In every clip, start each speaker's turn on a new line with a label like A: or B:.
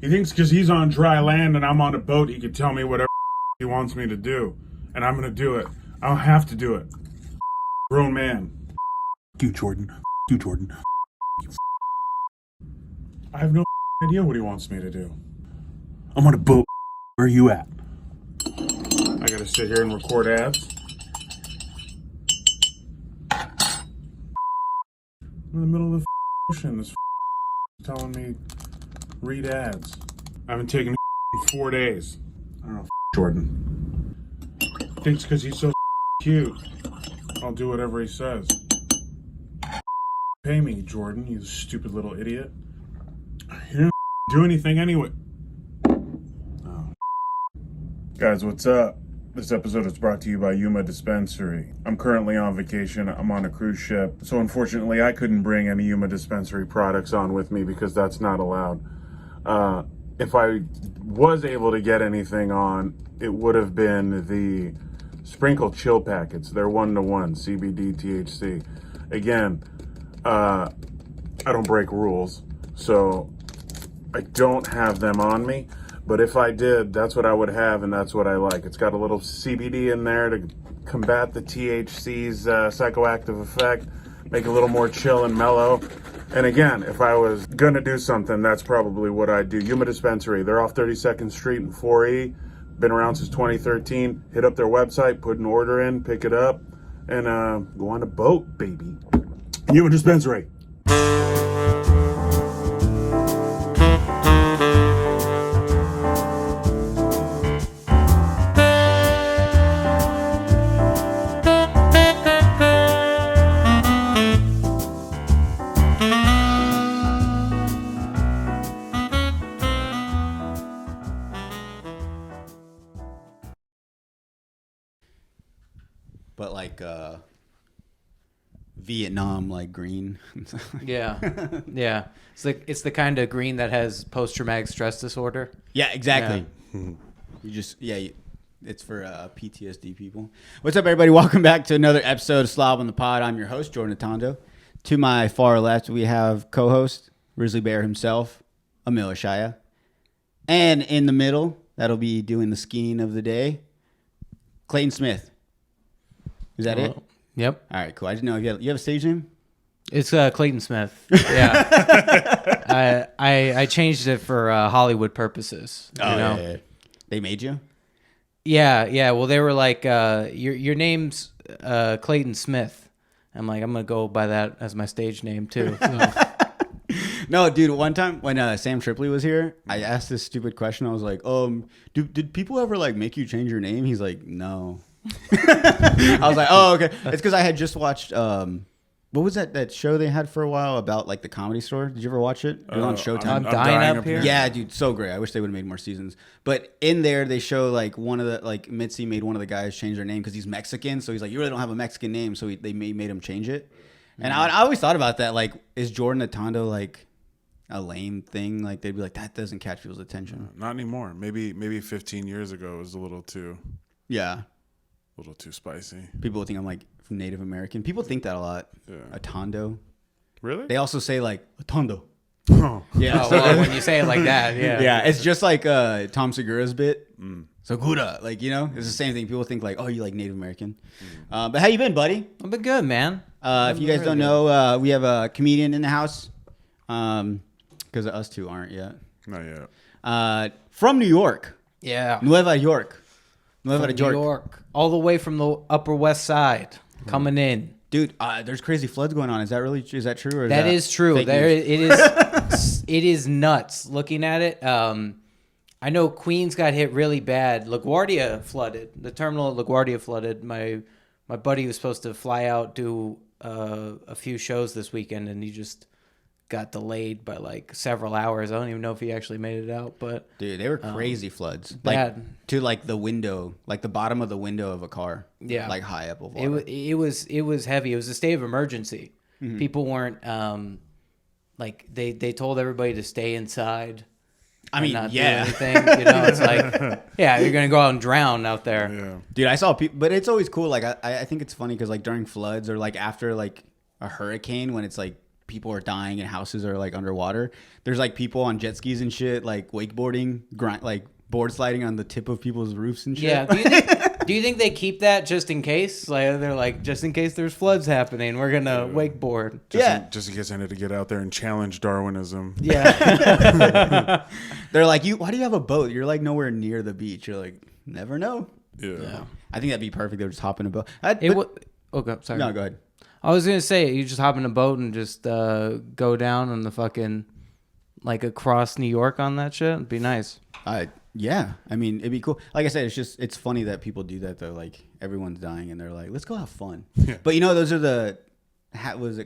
A: He thinks because he's on dry land and I'm on a boat, he can tell me whatever he wants me to do. And I'm going to do it. I don't have to do it. Grown man.
B: You, Jordan. You, Jordan.
A: I have no idea what he wants me to do.
B: I'm on a boat. Where are you at?
A: I got to sit here and record ads. I'm in the middle of the ocean. This telling me read ads. I haven't taken in 4 days. I don't know, Jordan. Thinks because he's so cute, I'll do whatever he says. Pay me, Jordan, you stupid little idiot. You didn't do anything anyway. Oh. Guys, what's up? This episode is brought to you by Yuma Dispensary. I'm currently on vacation. I'm on a cruise ship. So unfortunately, I couldn't bring any Yuma Dispensary products on with me because that's not allowed. If I was able to get anything on, it would have been the Sprinkle Chill Packets. They're 1-to-1, CBD, THC. Again, I don't break rules, so I don't have them on me. But if I did, that's what I would have, and that's what I like. It's got a little CBD in there to combat the THC's psychoactive effect, make it a little more chill and mellow. And again, if I was gonna do something, that's probably what I'd do. Yuma Dispensary, they're off 32nd Street in 4E. Been around since 2013. Hit up their website, put an order in, pick it up, and go on a boat, baby.
B: Yuma Dispensary.
C: But like Vietnam, like green.
D: Yeah, yeah. It's the kind of green that has post-traumatic stress disorder.
C: Yeah, exactly. It's for PTSD people. What's up, everybody? Welcome back to another episode of Slob on the Pod. I'm your host, Jordan Atondo. To my far left, we have co-host Grizzly Bear himself, Emil Ashaya. And in the middle, that'll be doing the skiing of the day, Clayton Smith. Is that it?
D: Yep.
C: All right, cool. I didn't know. You have a stage name?
D: It's Clayton Smith. Yeah. I changed it for Hollywood purposes. You know?
C: Yeah. They made you?
D: Yeah. Well, they were like, your name's Clayton Smith. I'm like, I'm going to go by that as my stage name, too. So.
C: No, dude, one time when Sam Tripoli was here, I asked this stupid question. I was like, did people ever like make you change your name? He's like, no. I was like, oh, okay. It's because I had just watched what was that show they had for a while about like the Comedy Store? Did you ever watch it? It was on Showtime.
D: I'm dying up here.
C: Yeah, dude, so great. I wish they would have made more seasons. But in there, they show like one of the like Mitzi made one of the guys change their name because he's Mexican. So he's like, you really don't have a Mexican name, so they made him change it. And I always thought about that. Like, is Jordan Atondo like a lame thing? Like they'd be like, that doesn't catch people's attention.
E: Not anymore. Maybe 15 years ago it was a little too spicy.
C: People would think I'm like Native American. People think that a lot.
E: Yeah.
C: Atondo.
E: Really?
C: They also say like Atondo.
E: Oh.
C: Yeah.
D: Oh, well, when you say it like that, yeah.
C: Yeah, it's just like Tom Segura's bit. Segura, like, you know, it's the same thing. People think like, oh, you like Native American. But how you been, buddy?
D: I've been good, man.
C: If you guys don't know, we have a comedian in the house. Because us two aren't yet.
E: Not yet.
C: From New York.
D: Yeah.
C: Nueva York.
D: New York. All the way from the Upper West Side coming in.
C: Dude, there's crazy floods going on. Is that true? Or
D: That is true. It is nuts looking at it. I know Queens got hit really bad. LaGuardia flooded. The terminal at LaGuardia flooded. My buddy was supposed to fly out, do a few shows this weekend, and he just got delayed by like several hours. I don't even know if he actually made it out, but
C: dude, they were crazy floods.
D: Bad.
C: Like to like the window, like the bottom of the window of a car.
D: Yeah,
C: like high up of water.
D: It was heavy. It was a state of emergency. Mm-hmm. People weren't like they told everybody to stay inside.
C: I mean,
D: not
C: yeah.
D: do anything. You know, it's like, yeah, you're gonna go out and drown out there.
E: Yeah.
C: Dude, I saw people, but it's always cool. Like I think it's funny because like during floods or like after like a hurricane when it's like people are dying and houses are like underwater. There's like people on jet skis and shit, like wakeboarding, like board sliding on the tip of people's roofs and shit.
D: Yeah. Do you think they keep that just in case? Like they're like, just in case there's floods happening, we're gonna wakeboard.
E: Just in case I need to get out there and challenge Darwinism.
D: Yeah.
C: They're like, why do you have a boat? You're like nowhere near the beach. You're like, never know.
E: Yeah.
C: I think that'd be perfect. They would just hop in a boat.
D: Sorry.
C: No, go ahead.
D: I was gonna say you just hop in a boat and just go down on the fucking like across New York on that shit. It'd be nice.
C: Yeah, I mean, it'd be cool. Like I said, it's funny that people do that though. Like everyone's dying and they're like, let's go have fun.
E: Yeah.
C: But those are the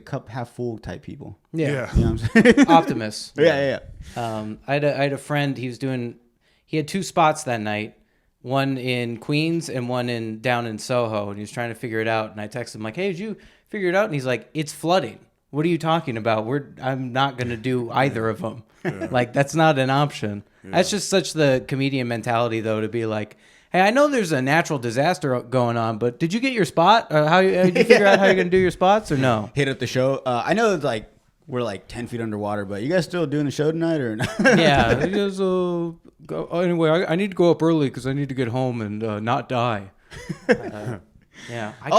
C: cup half full type people.
D: Yeah.
C: You know what I'm saying?
D: Optimists.
C: Yeah.
D: I had a friend. He had 2 spots that night. One in Queens and one down in Soho, and he was trying to figure it out. And I texted him like, "Hey, did you figure it out?" And he's like, "It's flooding. What are you talking about? I'm not gonna do either of them. Like that's not an option." Yeah. That's just such the comedian mentality, though, to be like, "Hey, I know there's a natural disaster going on, but did you get your spot? Or did you figure out how you're gonna do your spots or no?"
C: Hit up the show. I know it's like we're like 10 feet underwater, but you guys still doing the show tonight or not?
D: Yeah. He goes, anyway, I need to go up early because I need to get home and not die. Yeah. I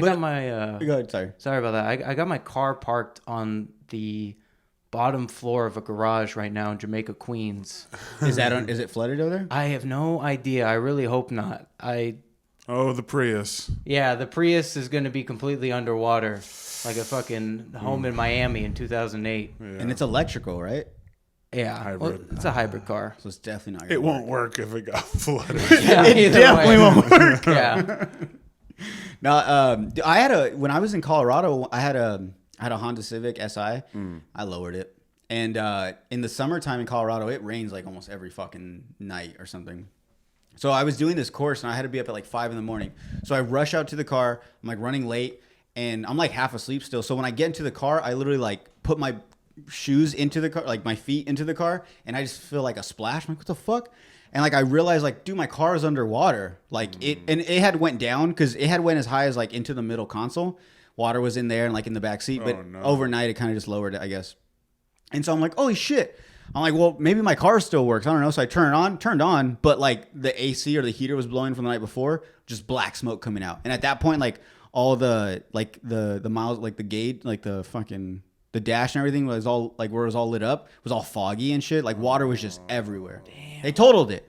D: got my.
C: Go ahead.
D: Sorry about that. I got my car parked on the bottom floor of a garage right now in Jamaica, Queens.
C: Is it flooded over there?
D: I have no idea. I really hope not.
E: The Prius.
D: Yeah, the Prius is going to be completely underwater, like a fucking home in Miami in 2008.
E: Yeah.
C: And it's electrical, right?
D: Yeah,
E: hybrid.
D: Well, it's a hybrid car.
C: So it's definitely not.
E: It won't work if it got flooded.
D: Yeah,
C: It definitely won't work.
D: Yeah.
C: No, when I was in Colorado, I had a Honda Civic Si. I lowered it, and in the summertime in Colorado, it rains like almost every fucking night or something. So I was doing this course, and I had to be up at like 5 a.m. So I rush out to the car. I'm like running late, and I'm like half asleep still. So when I get into the car, I literally like put my shoes into the car, like my feet into the car, and I just feel like a splash. I'm like, what the fuck? And like I realized, like, dude, my car is underwater. Like it had went down because it had went as high as like into the middle console. Water was in there and like in the back seat, but overnight it kind of just lowered it, I guess. And so I'm like, holy shit. I'm like, well, maybe my car still works. I don't know. So I turned on, but like the AC or the heater was blowing from the night before, just black smoke coming out. And at that point, like all the miles, like the gate, like the fucking the dash and everything was all like where it was all lit up was all foggy and shit. Like water was just everywhere. Damn. They totaled it.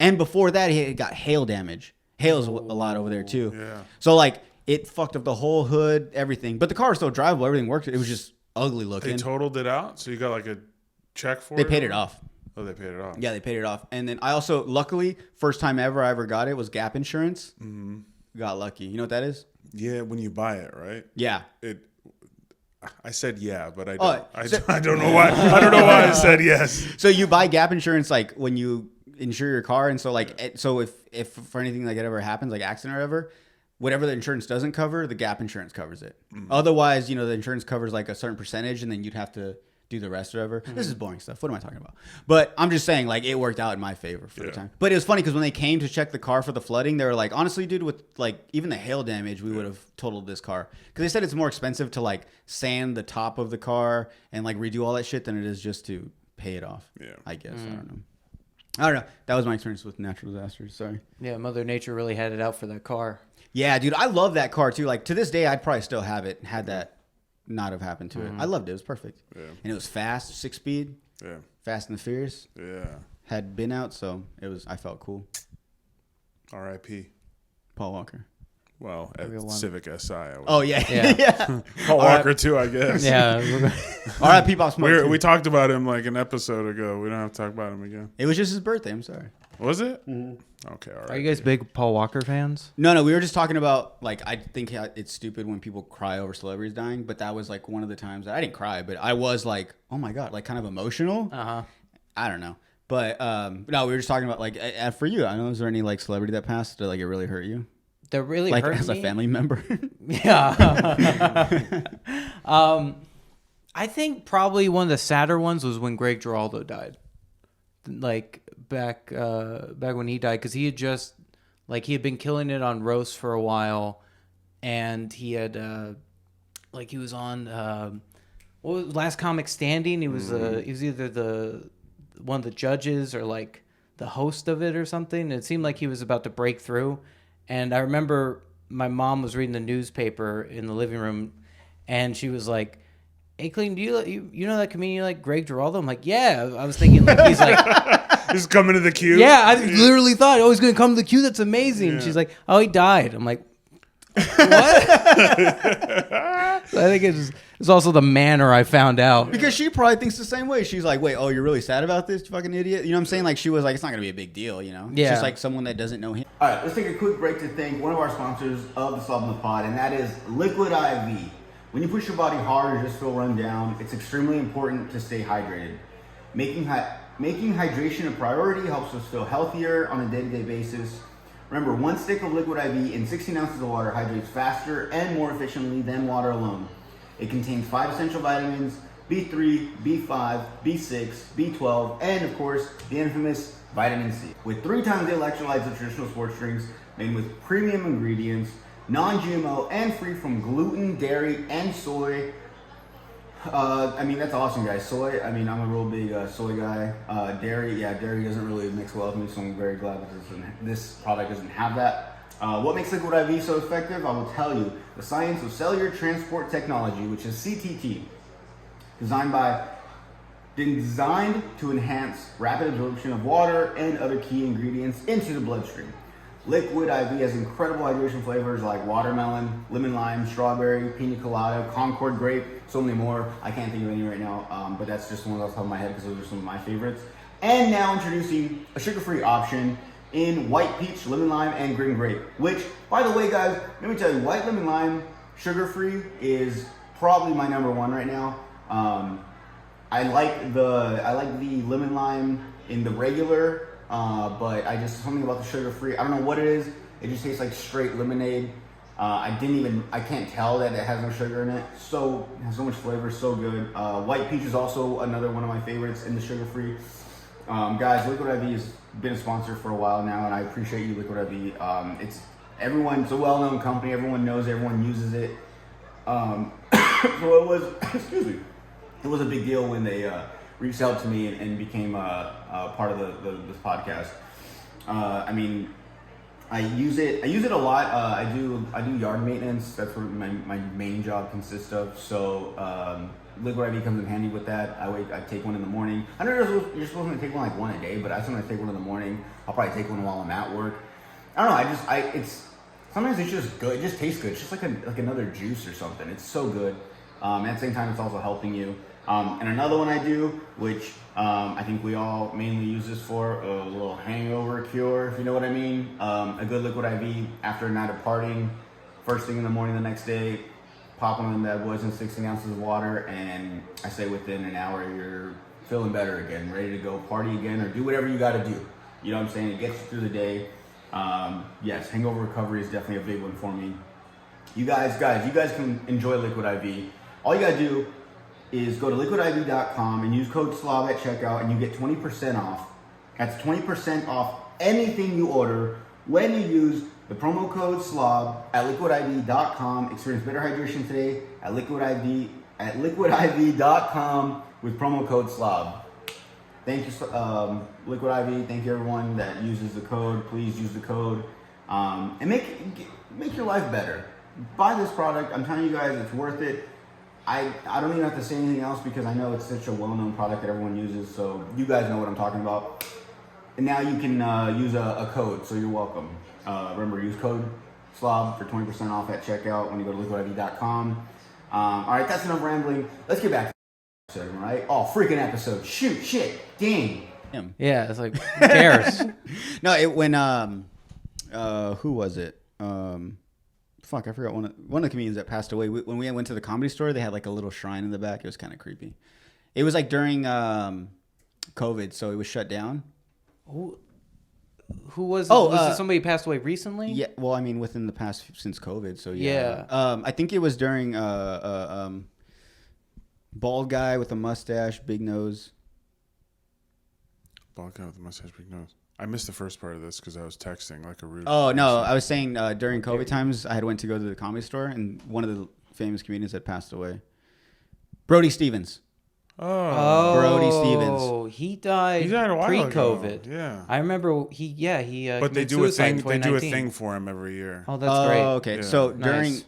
C: And before that, it got hail damage. Hail's a lot over there too.
E: Yeah. So
C: like it fucked up the whole hood, everything. But the car was still drivable. Everything worked. It was just ugly looking.
E: they totaled it out, so you got like a check for it?
C: They paid it off.
E: Oh, they paid it off.
C: Yeah, they paid it off. And then I also, luckily, first time I ever got it was Gap Insurance.
E: Mm-hmm.
C: Got lucky. You know what that is?
E: Yeah, when you buy it, right?
C: Yeah.
E: I said yeah, but I don't.
C: Oh,
E: I don't know why. I don't know why I said yes.
C: So you buy Gap Insurance like when you insure your car, and so like so if for anything like that ever happens, like accident or whatever, whatever the insurance doesn't cover, the Gap Insurance covers it. Otherwise, the insurance covers like a certain percentage, and then you'd have to do the rest or whatever. This is boring stuff. What am I talking about? But I'm just saying, like, it worked out in my favor for the time. But it was funny because when they came to check the car for the flooding, they were like, honestly, dude, with like even the hail damage, we would have totaled this car. Because they said it's more expensive to like sand the top of the car and like redo all that shit than it is just to pay it off. Yeah. I guess. I don't know. That was my experience with natural disasters. Sorry.
D: Yeah, Mother Nature really had it out for that car.
C: Yeah, dude. I love that car too. Like to this day, I'd probably still have it had that not have happened to it. I loved it. It was perfect. Yeah. And it was fast, 6-speed. Yeah. Fast and the Furious.
E: Yeah.
C: Had been out, so I felt cool.
E: R.I.P.
C: Paul Walker.
E: Well, at Civic Si.
C: Yeah.
E: Paul Walker too, I guess.
D: Yeah.
C: R.I.P. Pop Smoke.
E: We talked about him like an episode ago. We don't have to talk about him again.
C: It was just his birthday. I'm sorry.
E: Was it? Mm-hmm. Okay, all right.
D: Are you guys big Paul Walker fans?
C: No. We were just talking about, like, I think it's stupid when people cry over celebrities dying, but that was, like, one of the times that I didn't cry, but I was, like, oh, my God, like, kind of emotional. Uh-huh. I don't know. But, no, we were just talking about, like, for you, I don't know, is there any, like, celebrity that passed that, like, it really hurt you?
D: That really
C: like,
D: hurt
C: as
D: me?
C: a family member?
D: Yeah. I think probably one of the sadder ones was when Greg Giraldo died. Like, back when he died, because he had been killing it on roast for a while, and he had he was on what was Last Comic Standing? He was either the one of the judges or like the host of it or something. It seemed like he was about to break through. And I remember my mom was reading the newspaper in the living room, and she was like, "Hey, Clayton, do you know that comedian like Greg Giraldo?" I'm like, "Yeah." I was thinking like he's like,
E: He's coming to the queue.
D: "Yeah." I literally thought, "Oh, he's gonna come to the queue. That's amazing." She's like, "Oh, he died." I'm like, "What?" I think it's also the manner I found out.
C: Because she probably thinks the same way. She's like, wait, oh, you're really sad about this, you fucking idiot? You know what I'm saying? Like, she was like, it's not going to be a big deal, you know? It's
D: Yeah.
C: just like someone that doesn't know him.
F: All right, let's take a quick break to thank one of our sponsors of the Slob in the Pod, and that is Liquid IV. When you push your body hard or just feel run down, it's extremely important to stay hydrated. Making hydration a priority helps us feel healthier on a day-to-day basis. Remember, one stick of Liquid IV in 16 ounces of water hydrates faster and more efficiently than water alone. It contains 5 essential vitamins, B3, B5, B6, B12, and of course, the infamous vitamin C. With 3 times the electrolytes of traditional sports drinks, made with premium ingredients, non-GMO, and free from gluten, dairy, and soy. I mean, that's awesome, guys. Soy, I mean, I'm a real big soy guy. Dairy doesn't really mix well with me, so I'm very glad that this product doesn't have that. What makes Liquid IV so effective? I will tell you. The science of cellular transport technology, which is CTT, designed to enhance rapid absorption of water and other key ingredients into the bloodstream. Liquid IV has incredible hydration flavors like watermelon, lemon lime, strawberry, pina colada, Concord grape, so many more. I can't think of any right now, but that's just one off the top of my head because those are some of my favorites. And now introducing a sugar-free option in white peach, lemon lime, and green grape. Which, by the way, guys, let me tell you, white lemon lime, sugar-free is probably my number one right now. I like the lemon lime in the regular. But something about the sugar-free, I don't know what it is. It just tastes like straight lemonade. I can't tell that it has no sugar in it. So, it has so much flavor, so good. White peach is also another one of my favorites in the sugar-free. Guys, Liquid IV has been a sponsor for a while now, and I appreciate you, Liquid IV. It's a well-known company. Everyone knows it. Everyone uses it. So it was, it was a big deal when they, reached out to me and became part of this podcast. I mean, I use it a lot. I do yard maintenance. That's what my main job consists of. So Liquid IV comes in handy with that. I take one in the morning. I know you're supposed to take one like one a day, but I sometimes take one in the morning. I'll probably take one while I'm at work. I don't know. Sometimes it's just good. It just tastes good. It's just like another juice or something. It's so good. At the same time, it's also helping you. And another one I do, which I think we all mainly use this for, a little hangover cure, if you know what I mean. A good Liquid IV after a night of partying, first thing in the morning the next day, pop one of them bad boys in 16 ounces of water, and I say within an hour you're feeling better again, ready to go party again, or do whatever you got to do. You know what I'm saying? It gets you through the day. Yes, hangover recovery is definitely a big one for me. You guys can enjoy Liquid IV. All you got to do is go to liquidiv.com and use code SLOB at checkout, and you get 20% off. That's 20% off anything you order when you use the promo code SLOB at liquidiv.com. Experience better hydration today at liquidiv.com with promo code SLOB. Thank you, Liquid IV. Thank you, everyone that uses the code. Please use the code and make your life better. Buy this product. I'm telling you guys, it's worth it. I don't even have to say anything else because I know it's such a well-known product that everyone uses, so you guys know what I'm talking about. And now you can use a code, so you're welcome. Remember, use code SLOB for 20% off at checkout when you go to liquidiv.com. All right, that's enough rambling. Let's get back to the episode, right? Oh, freaking episode. Shoot, shit, dang.
D: Yeah, it's like, who cares?
C: No, who was it? Fuck, I forgot one of the comedians that passed away. When we went to the Comedy Store, they had like a little shrine in the back. It was kind of creepy. It was like during COVID, so it was shut down.
D: Who was it? Was it somebody who passed away recently?
C: Yeah, well, I mean, within the past, since COVID, so yeah. I think it was during bald guy with a mustache, big nose.
E: Bald guy with a mustache, big nose. I missed the first part of this because I was texting like a rude.
C: Oh, no. I was saying during COVID times, I had went to go to the Comedy Store, and one of the famous comedians had passed away. Brody Stevens.
E: Oh,
C: Brody Stevens.
D: He died,
E: he died a while
D: pre-COVID.
E: ago. Yeah,
D: I remember he
E: but they
D: committed
E: do a
D: suicide in
E: thing. They do a
D: 2019.
E: thing for him every year.
D: Oh, that's great.
C: Okay.
E: Yeah.
C: So
D: Nice.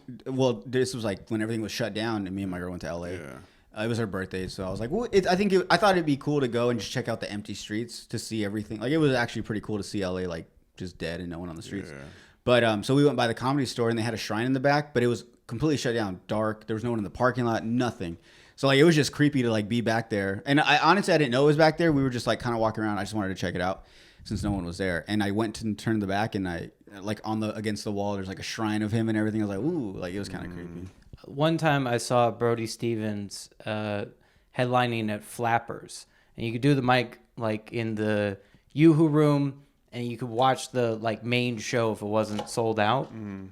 C: this was like when everything was shut down, and me and my girl went to LA.
E: Yeah.
C: It was her birthday, so I was like, well, I thought it'd be cool to go and just check out the empty streets to see everything. Like, it was actually pretty cool to see LA like just dead and no one on the streets.
E: Yeah.
C: But so we went by the Comedy Store, and they had a shrine in the back, but it was completely shut down, dark. There was no one in the parking lot, nothing. So like it was just creepy to like be back there. And I honestly didn't know it was back there. We were just like kind of walking around. I just wanted to check it out since no one was there. And I went to turn the back, and I like against the wall, there's like a shrine of him and everything. I was like, ooh, like it was kind of creepy.
D: One time I saw Brody Stevens headlining at Flappers, and you could do the mic like in the Yoo-Hoo room, and you could watch the like main show if it wasn't sold out. And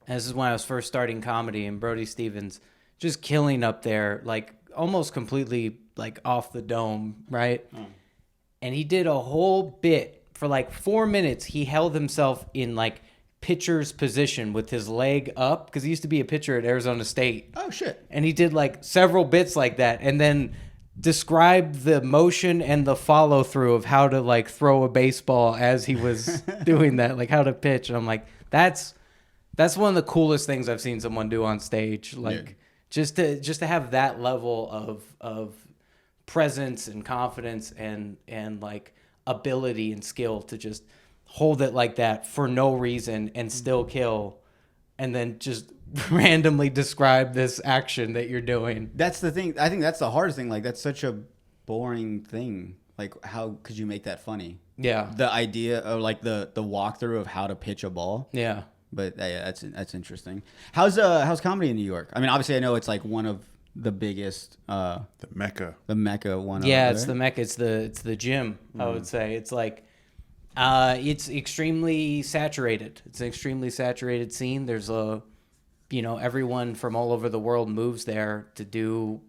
D: this is when I was first starting comedy, and Brody Stevens just killing up there, like almost completely like off the dome, right? And he did a whole bit for like 4 minutes. He held himself in like pitcher's position with his leg up, because he used to be a pitcher at Arizona State.
C: Oh shit.
D: And he did like several bits like that, and then described the motion and the follow through of how to like throw a baseball as he was doing that, like how to pitch. And I'm like, that's one of the coolest things I've seen someone do on stage. Like just to have that level of presence and confidence and like ability and skill to just hold it like that for no reason and still kill, and then just randomly describe this action that you're doing.
C: That's the thing. I think that's the hardest thing. Like, that's such a boring thing. Like, how could you make that funny?
D: Yeah.
C: The idea of like the walkthrough of how to pitch a ball.
D: Yeah.
C: But yeah, that's interesting. How's comedy in New York? I mean, obviously, I know it's like one of the biggest,
E: The Mecca.
C: the Mecca one.
D: Yeah,
C: over
D: it's
C: there.
D: the Mecca. It's the gym. I would say it's like, it's extremely saturated. It's an extremely saturated scene. There's everyone from all over the world moves there to do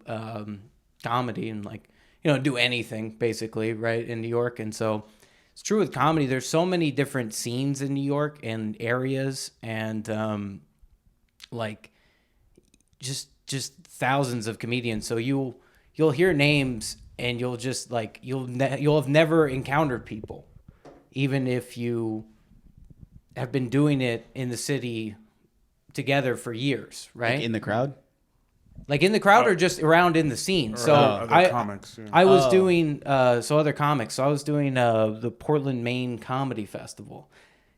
D: comedy and like do anything basically, right, in New York. And so it's true with comedy. There's so many different scenes in New York and areas, and like just thousands of comedians. So you'll hear names, and you'll just like you'll have never encountered people, even if you have been doing it in the city together for years, right?
C: Like in the crowd.
D: Like in the crowd or just around in the scene. So
E: Other comics. Yeah.
D: I was doing other comics. So I was doing the Portland, Maine Comedy Festival.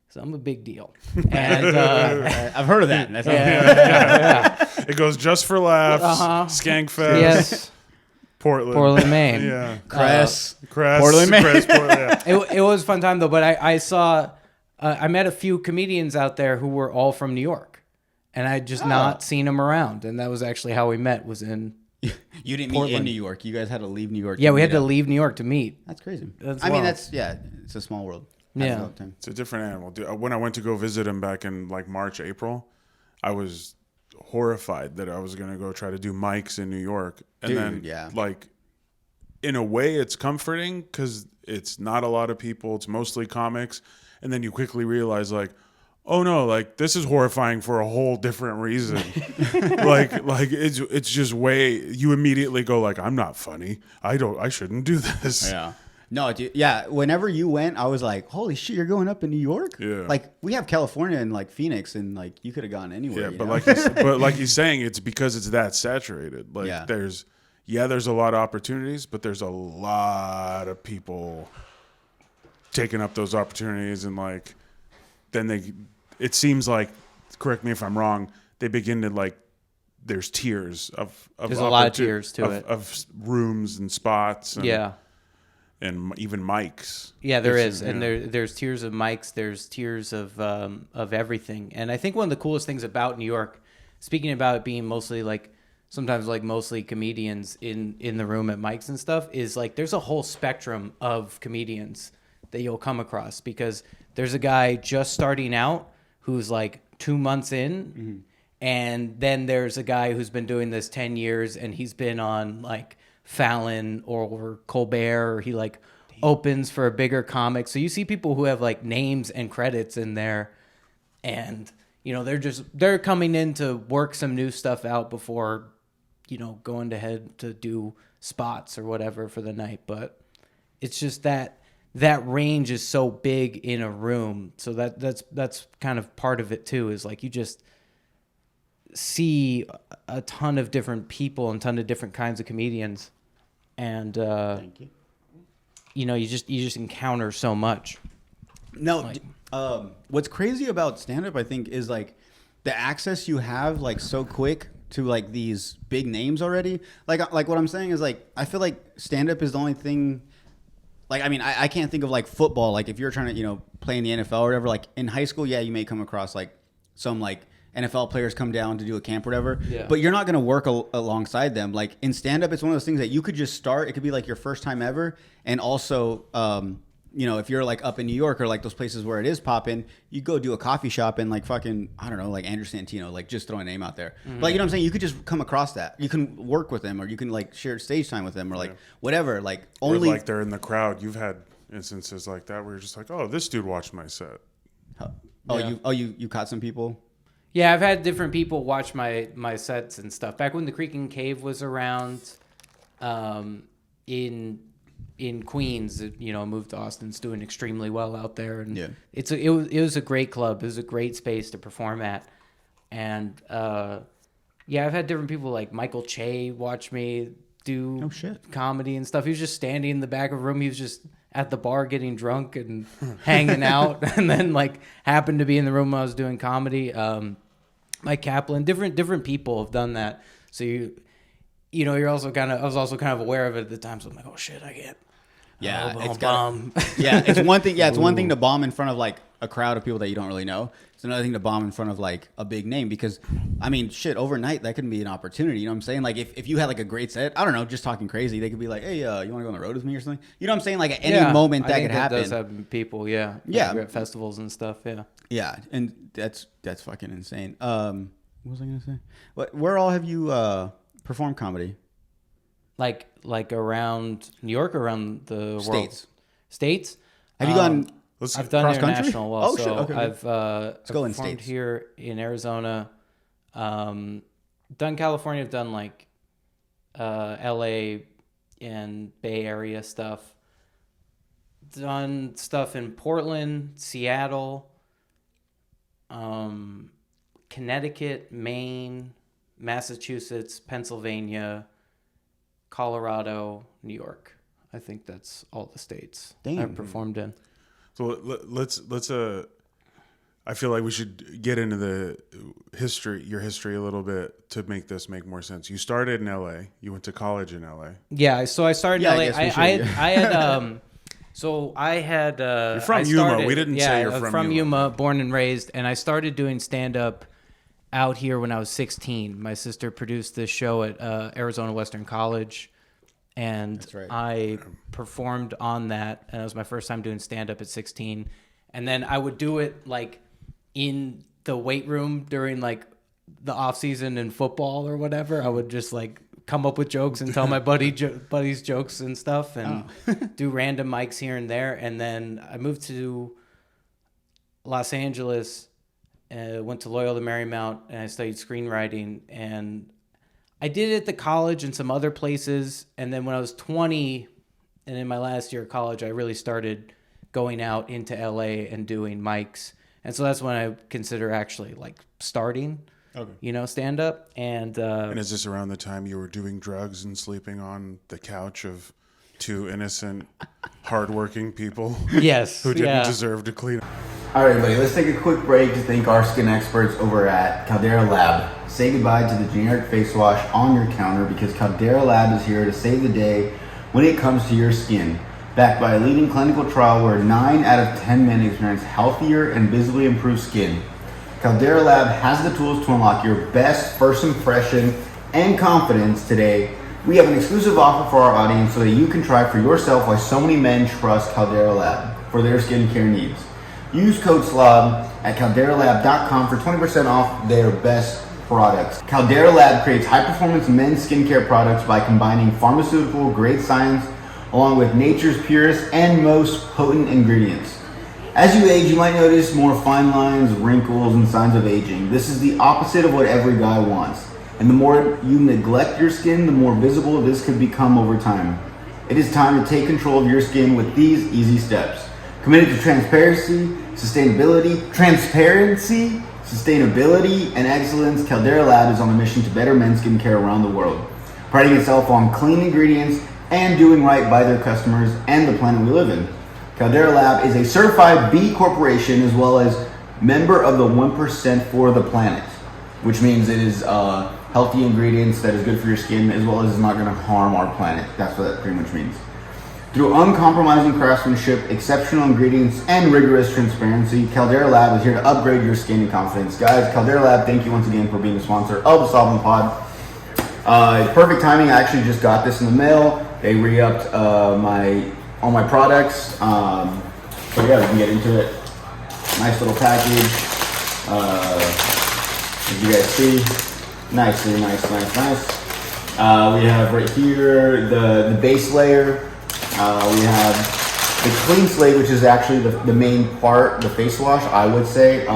D: So I'm a big deal. And
C: I've heard of that. That's
E: It goes just for laughs. Skankfest.
D: yes,
E: Portland,
D: Maine.
E: Yeah.
C: Cress.
E: Portland,
C: Maine.
E: Portland, yeah.
D: It was a fun time though. But I saw I met a few comedians out there who were all from New York, and I had just not seen them around. And that was actually how we met. Was in
C: You didn't meet in
D: Portland.
C: New York. You guys had to leave New York.
D: yeah, we
C: meet
D: had to
C: up.
D: leave New York to meet.
C: That's crazy.
D: That's
C: I mean,
D: wild.
C: it's a small world.
D: Yeah.
C: Happens all the time.
E: It's a different animal. Dude, when I went to go visit him back in like March, April, I was horrified that I was going to go try to do mics in New York. And
C: Dude,
E: then,
C: yeah.
E: like, in a way, it's comforting because it's not a lot of people. It's mostly comics. And then you quickly realize, like, oh no, like this is horrifying for a whole different reason. like it's just you immediately go like, I'm not funny. I shouldn't do this.
C: Yeah. No, dude. Yeah. Whenever you went, I was like, holy shit, you're going up in New York?
E: Yeah.
C: Like, we have California and like Phoenix, and like you could have gone anywhere.
E: Yeah,
C: you
E: but
C: know?
E: like he's saying, it's because it's that saturated. Like
C: Yeah.
E: there's a lot of opportunities, but there's a lot of people taking up those opportunities, and like then it seems like, correct me if I'm wrong, they begin to like there's tiers of
D: There's a lot of tiers to it.
E: of rooms and spots and,
D: Yeah.
E: and even mics.
D: Yeah, there
E: It's-
D: is, and there's tiers of mics, there's tiers of everything, and I think one of the coolest things about New York, speaking about it being mostly like sometimes like mostly comedians in the room at mics and stuff, is like there's a whole spectrum of comedians that you'll come across, because there's a guy just starting out who's like 2 months in, and then there's a guy who's been doing this 10 years, and he's been on like Fallon or Colbert, or he like opens for a bigger comic. So you see people who have like names and credits in there, and they're coming in to work some new stuff out before going ahead to do spots or whatever for the night. But it's just that range is so big in a room. So that's kind of part of it too, is like you just see a ton of different people and a ton of different kinds of comedians. And,
C: Thank you.
D: you just encounter so much.
C: No, what's crazy about stand-up, I think, is like the access you have like so quick to like these big names already. Like what I'm saying is like I feel like stand-up is the only thing. Like I mean, I can't think of like football. Like if you're trying to play in the NFL or whatever. Like in high school, yeah, you may come across like some like NFL players come down to do a camp or whatever.
D: Yeah.
C: But you're not going to work alongside them. Like in stand-up, it's one of those things that you could just start. It could be like your first time ever, and also. If you're like up in New York or like those places where it is popping, you go do a coffee shop and like fucking, I don't know, like Andrew Santino, like just throw a name out there.
D: Mm-hmm.
C: Like, you know what I'm saying? You could just come across that. You can work with them or you can like share stage time with them or like whatever. Like only.
E: Or like they're in the crowd. You've had instances like that where you're just like, oh, this dude watched my set.
C: You caught some people?
D: Yeah, I've had different people watch my sets and stuff. Back when the Creek Cave was around, in Queens, moved to Austin. It's doing extremely well out there, and it was a great club. It was a great space to perform at, and I've had different people like Michael Che watch me do comedy and stuff. He was just standing in the back of a room. He was just at the bar getting drunk and hanging out, and then like happened to be in the room when I was doing comedy. Mike Kaplan, different people have done that. So you're also I was also kind of aware of it at the time. So I'm like, oh shit, I get.
C: Yeah,
D: it's bomb.
C: Yeah, it's one thing. Yeah, it's one thing to bomb in front of like a crowd of people that you don't really know. It's another thing to bomb in front of like a big name because, I mean, shit, overnight that could be an opportunity. You know what I'm saying? Like if you had like a great set, I don't know, just talking crazy, they could be like, hey, you want to go on the road with me or something? You know what I'm saying? Like at any moment that could happen.
D: Does happen. People, yeah, at festivals and stuff, yeah.
C: Yeah, and that's fucking insane. What was I gonna say? Where all have you performed comedy?
D: Like around New York, around the
C: States.
D: world? States?
C: Have you gone?
D: I've done
C: cross
D: international.
C: Country?
D: Well,
C: shit. Okay.
D: I've
C: go in
D: performed
C: States.
D: here in Arizona. Done California. I've done like L.A. and Bay Area stuff. Done stuff in Portland, Seattle, Connecticut, Maine, Massachusetts, Pennsylvania, Colorado, New York. I think that's all the states I've performed in.
E: So let's I feel like we should get into the your history a little bit to make this make more sense. You started in LA. You went to college in LA.
D: Yeah, so I started in LA. You're
E: from Yuma. We didn't say you're
D: from Yuma, born and raised, and I started doing stand up out here when I was 16. My sister produced this show at Arizona Western College, and
C: That's right.
D: I performed on that, and it was my first time doing stand-up at 16. And then I would do it like in the weight room during like the off season in football or whatever. I would just like come up with jokes and tell my buddies jokes and stuff, and do random mics here and there. And then I moved to Los Angeles, went to Loyola Marymount, and I studied screenwriting. And I did it at the college and some other places. And then when I was 20 and in my last year of college, I really started going out into LA and doing mics. And so that's when I consider actually like starting, stand up. And
E: is this around the time you were doing drugs and sleeping on the couch of two innocent, hardworking people?
D: Yes.
E: Who didn't deserve to clean up?
F: All right, everybody, let's take a quick break to thank our skin experts over at Caldera Lab. Say goodbye to the generic face wash on your counter because Caldera Lab is here to save the day when it comes to your skin. Backed by a leading clinical trial where 9 out of 10 men experience healthier and visibly improved skin. Caldera Lab has the tools to unlock your best first impression and confidence today. We have an exclusive offer for our audience so that you can try for yourself why so many men trust Caldera Lab for their skincare needs. Use code SLOB at calderalab.com for 20% off their best products. Caldera Lab creates high-performance men's skincare products by combining pharmaceutical-grade science along with nature's purest and most potent ingredients. As you age, you might notice more fine lines, wrinkles, and signs of aging. This is the opposite of what every guy wants. And And the more you neglect your skin, the more visible this could become over time. It is time to take control of your skin with these easy steps. Committed to transparency, and excellence, Caldera Lab is on a mission to better men's skincare around the world, priding itself on clean ingredients and doing right by their customers and the planet we live in. Caldera Lab is a certified B Corporation as well as member of the 1% for the planet, which means it is healthy ingredients that is good for your skin as well as is not going to harm our planet. That's what that pretty much means. Through uncompromising craftsmanship, exceptional ingredients, and rigorous transparency, Caldera Lab is here to upgrade your skin and confidence. Guys, Caldera Lab, thank you once again for being a sponsor of the Slob on the Pod. Perfect timing. I actually just got this in the mail. They re-upped all my products. So yeah, we can get into it. Nice little package. As you guys see, nice. We have right here the base layer. We have the clean slate, which is actually the main part, the face wash, I would say.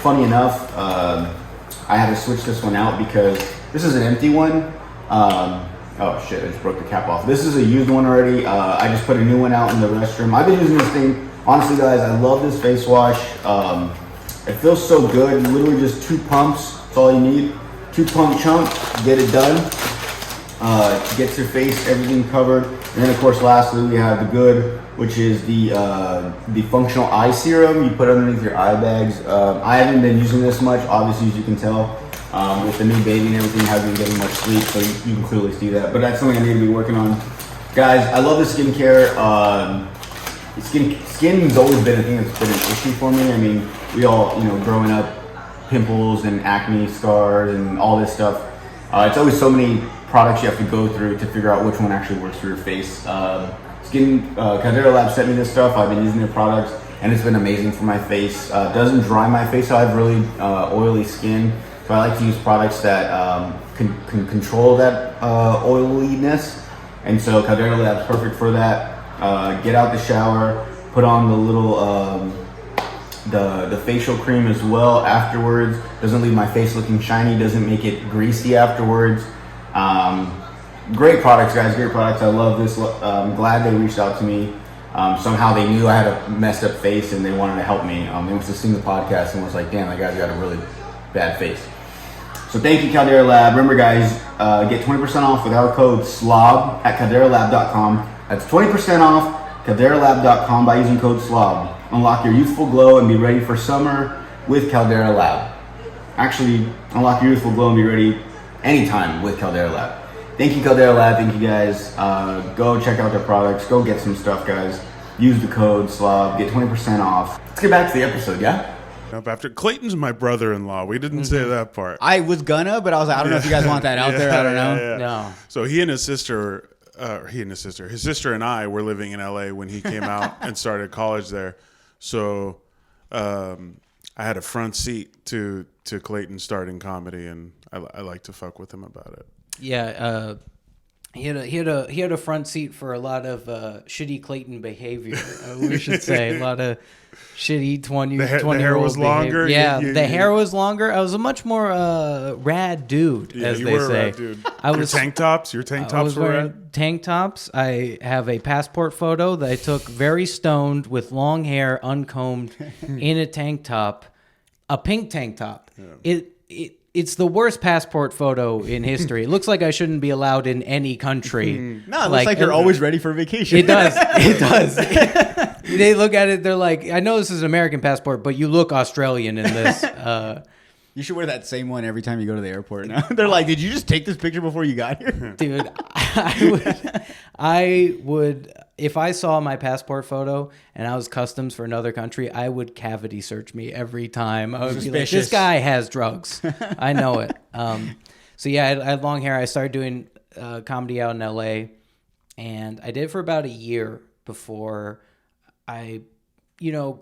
F: Funny enough, I had to switch this one out because this is an empty one. Oh shit, I just broke the cap off. This is a used one already. I just put a new one out in the restroom. I've been using this thing. Honestly, guys, I love this face wash. It feels so good. Literally just 2 pumps. That's all you need. 2 pump chunk, get it done. Gets your face, everything covered. And then, of course, lastly, we have the Good, which is the functional eye serum you put underneath your eye bags. I haven't been using this much, obviously, as you can tell. With the new baby and everything, I haven't been getting much sleep, so you can clearly see that. But that's something I need to be working on. Guys, I love the skincare. Skin's always been a thing that's been an issue for me. I mean, we all, growing up, pimples and acne scars and all this stuff. It's always so many products you have to go through to figure out which one actually works for your face. Caldera Lab sent me this stuff. I've been using their products and it's been amazing for my face. Doesn't dry my face. I have really oily skin, so I like to use products that can control that oiliness. And so Caldera Lab is perfect for that. Get out the shower, put on the little the facial cream as well afterwards. Doesn't leave my face looking shiny, doesn't make it greasy afterwards. Great products, guys, great products. I love this. I'm glad they reached out to me. Somehow they knew I had a messed up face and they wanted to help me. They must have seen the podcast and was like, damn, that guy's got a really bad face. So thank you, Caldera Lab. Remember, guys, get 20% off with our code SLOB at calderalab.com. That's 20% off calderalab.com by using code SLOB. Unlock your youthful glow and be ready for summer with Caldera Lab. Actually, unlock your youthful glow and be ready anytime with Caldera Lab. Thank you, Caldera Lab. Thank you, guys. Go check out their products. Go get some stuff, guys. Use the code SLOB. Get 20% off. Let's get back to the episode, yeah?
E: Up after Clayton's my brother-in-law. We didn't say that part.
C: I was gonna, but I was like, I don't know if you guys want that out there. I don't know.
E: Yeah.
D: No.
E: So his sister and I were living in LA when he came out and started college there. So I had a front seat to Clayton starting comedy, and I like to fuck with him about it.
D: Yeah, he had a front seat for a lot of shitty Clayton behavior. We should say a lot of shitty 20-year-old
E: hair was longer.
D: Yeah, the hair was longer. I was a much more rad dude, as
E: you
D: they
E: were
D: say.
E: a rad dude. Your tank tops were rad.
D: Tank tops. I have a passport photo that I took very stoned with long hair, uncombed, in a tank top, a pink tank top. Yeah. It's the worst passport photo in history. It looks like I shouldn't be allowed in any country.
C: No, it looks like you're always ready for vacation.
D: It does. It does. They look at it, they're like, I know this is an American passport, but you look Australian in this.
C: You should wear that same one every time you go to the airport now. They're like, did you just take this picture before you got here?
D: Dude, I would, if I saw my passport photo and I was customs for another country, I would cavity search me every time. I would be like, this guy has drugs. I know it. So yeah, I had long hair. I started doing comedy out in LA, and I did it for about a year before I,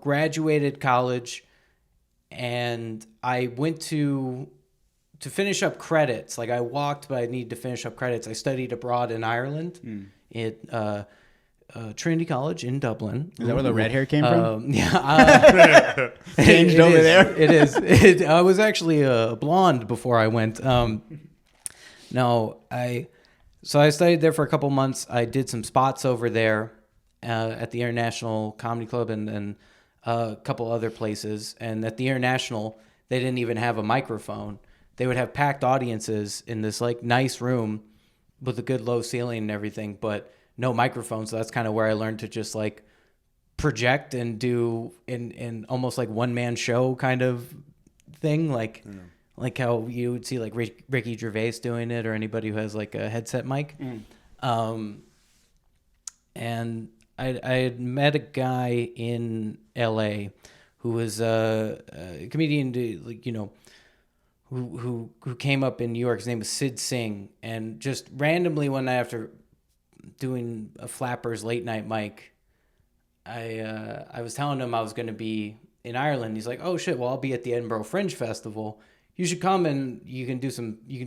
D: graduated college. And I went to finish up credits. Like, I walked, but I needed to finish up credits. I studied abroad in Ireland at Trinity College in Dublin.
C: Is that where the red hair came from?
D: Yeah.
C: Changed over there?
D: It is. I was actually blonde before I went. No, I studied there for a couple months. I did some spots over there at the International Comedy Club and a couple other places. And at the International, they didn't even have a microphone. They would have packed audiences in this like nice room with a good low ceiling and everything, but no microphone. So that's kind of where I learned to just like project and do in almost like one man show kind of thing, like how you would see like Ricky Gervais doing it, or anybody who has like a headset mic. And I had met a guy in LA who was a comedian, like, you know, who came up in New York. His name was Sid Singh, and just randomly one night after doing a Flappers late night mic, I was telling him I was going to be in Ireland. He's like, "Oh shit, well I'll be at the Edinburgh Fringe Festival. You should come and you can do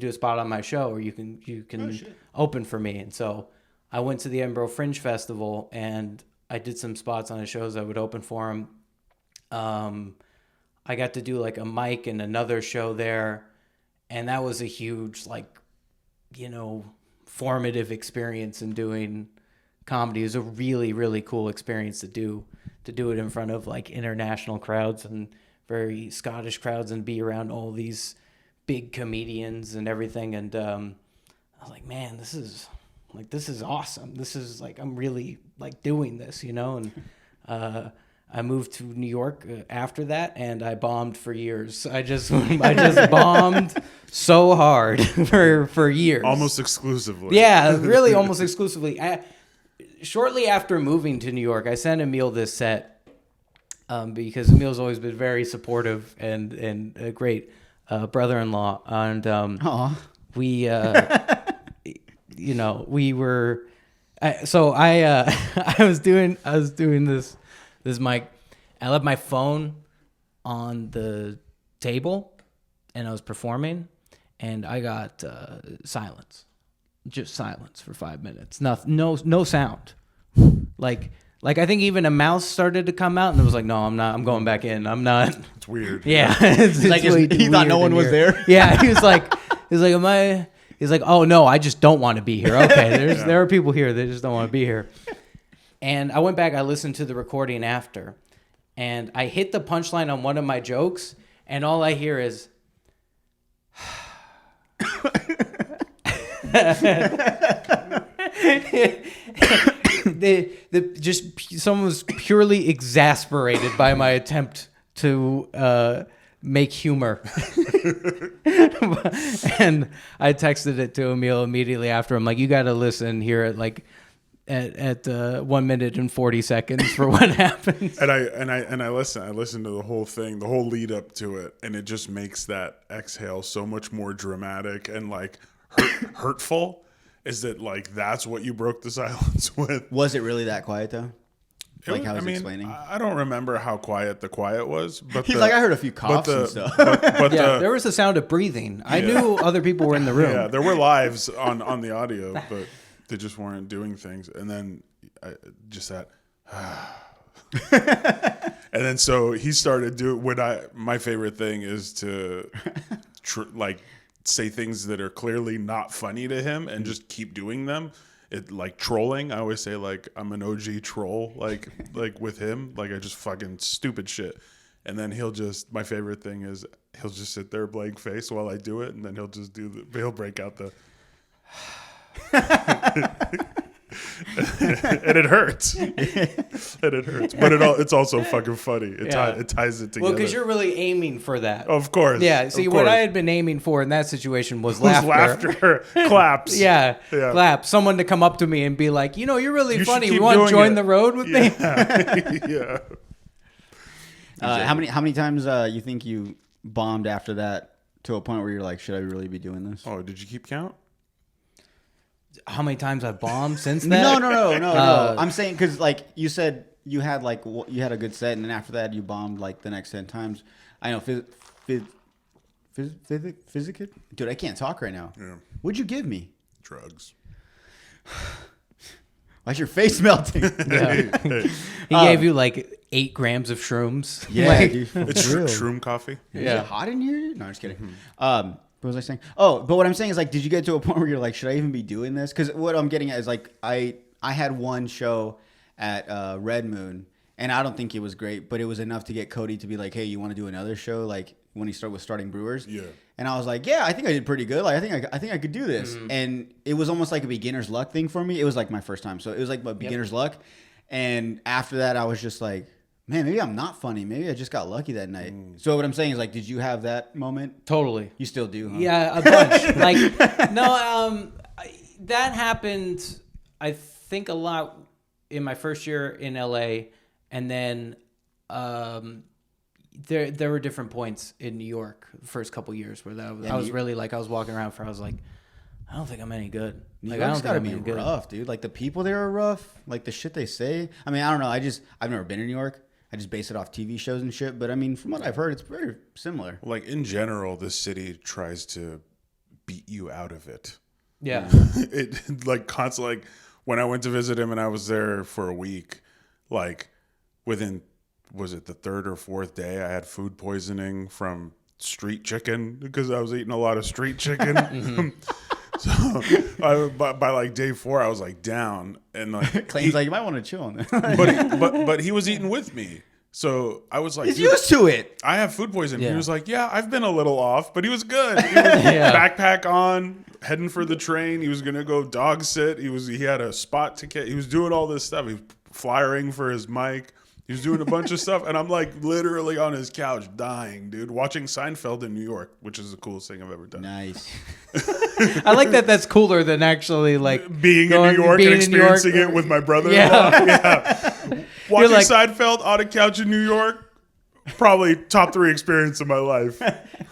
D: a spot on my show, or you can open for me." And so I went to the Edinburgh Fringe Festival and I did some spots on his shows. I would open for him. I got to do like a mic and another show there, and that was a huge, like, you know, formative experience in doing comedy. It was a really, really cool experience to do it in front of like international crowds and very Scottish crowds, and be around all these big comedians and everything. And I was like, man, this is awesome. This is like, I'm really like doing this, you know. And I moved to New York after that, and I bombed for years. I just bombed so hard for years.
E: Almost exclusively.
D: Yeah, really almost exclusively. Shortly after moving to New York, I sent Emil this set because Emil's always been very supportive and a great brother-in-law. And we, you know, we were. I was doing this mic. I left my phone on the table, and I was performing, and I got silence, just silence for 5 minutes. No sound. Like I think even a mouse started to come out, and it was like, no, I'm not. I'm going back in. I'm not.
E: It's weird.
D: Yeah, it's
C: Like he thought no one was there.
D: Yeah, he was like, am I? He's like, oh no, I just don't want to be here. Okay, there are people here that just don't want to be here. And I went back, I listened to the recording after, and I hit the punchline on one of my jokes, and all I hear is, someone was purely exasperated by my attempt to make humor. And I texted it to Emil immediately after. I'm like, you got to listen here at 1 minute and 40 seconds for what happens.
E: And I listen to the whole thing, the whole lead up to it, and it just makes that exhale so much more dramatic and like hurtful. Is that like that's what you broke the silence with?
C: Was it really that quiet though? Like how he's explaining?
E: I don't remember how quiet the quiet was, but
C: he's like, I heard a few coughs and stuff.
E: But
D: yeah, there was the sound of breathing. I knew other people were in the room.
E: Yeah, there were lives on the audio, but they just weren't doing things. And then just that, and then so he started doing my favorite thing is to like say things that are clearly not funny to him and just keep doing them. It like trolling. I always say like I'm an OG troll, like with him, like I just fucking stupid shit. And then my favorite thing is he'll just sit there blank face while I do it, and then he'll just he'll break out the and it hurts. And it hurts. But it's also fucking funny. It ties it together.
D: Well, because you're really aiming for that.
E: Of course.
D: Yeah. See, what I had been aiming for in that situation was laughter.
E: Claps.
D: Yeah. Claps. Someone to come up to me and be like, you know, you're really funny. You want to join the road with me?
E: Yeah.
C: How many times you think you bombed after that to a point where you're like, should I really be doing this?
E: Oh, did you keep count?
D: How many times I've bombed since that?
C: No. I'm saying because like you said you had a good set, and then after that you bombed like the next 10 times. I know physical. Dude, I can't talk right now.
E: Yeah.
C: What'd you give me?
E: Drugs.
C: Why's your face melting?
D: Yeah. He gave you like 8 grams of shrooms.
C: Yeah,
D: like,
C: dude,
E: it's shroom coffee.
C: Is it hot in here? No, I'm just kidding. But What was I saying? Oh, but what I'm saying is like, did you get to a point where you're like, should I even be doing this? Because what I'm getting at is like, I had one show at Red Moon, and I don't think it was great, but it was enough to get Cody to be like, hey, you want to do another show? Like when he started with Starting Brewers.
E: Yeah.
C: And I was like, yeah, I think I did pretty good. Like I think I could do this. And it was almost like a beginner's luck thing for me. It was like my first time, so it was like a beginner's luck. And after that, I was just like, man, maybe I'm not funny. Maybe I just got lucky that night. So what I'm saying is like, did you have that moment?
D: Totally.
C: You still do, huh?
D: Yeah, a bunch. Like, no, that happened, I think, a lot in my first year in LA. And then there were different points in New York the first couple years where I was really like, I was walking around I was like, I don't think I'm any good. Like, I don't think I'm any good.
C: Rough, dude. Like the people there are rough. Like the shit they say. I mean, I don't know. I've never been in New York. I just base it off TV shows and shit. But I mean, from what I've heard, it's very similar.
E: Like in general, this city tries to beat you out of it.
D: Yeah.
E: It like constantly. Like when I went to visit him and I was there for a week, like within, was it the third or fourth day, I had food poisoning from street chicken because I was eating a lot of street chicken. So by like day 4, I was like down and like
C: Clayton's like, you might want to chill on that.
E: but he was eating with me, so I was like,
C: He's used to it.
E: I have food poisoning.
D: Yeah.
E: He was like, yeah, I've been a little off, but he was good. He was backpack on, heading for the train. He was gonna go dog sit. He had a spot ticket. He was doing all this stuff. He was flyering for his mic. He was doing a bunch of stuff, and I'm like literally on his couch dying, dude, watching Seinfeld in New York, which is the coolest thing I've ever done.
C: Nice.
D: I like that. That's cooler than actually like
E: Being in New York and experiencing it with my brother-in-law. Yeah. Watching
D: like,
E: Seinfeld on a couch in New York, probably top 3 experience of my life.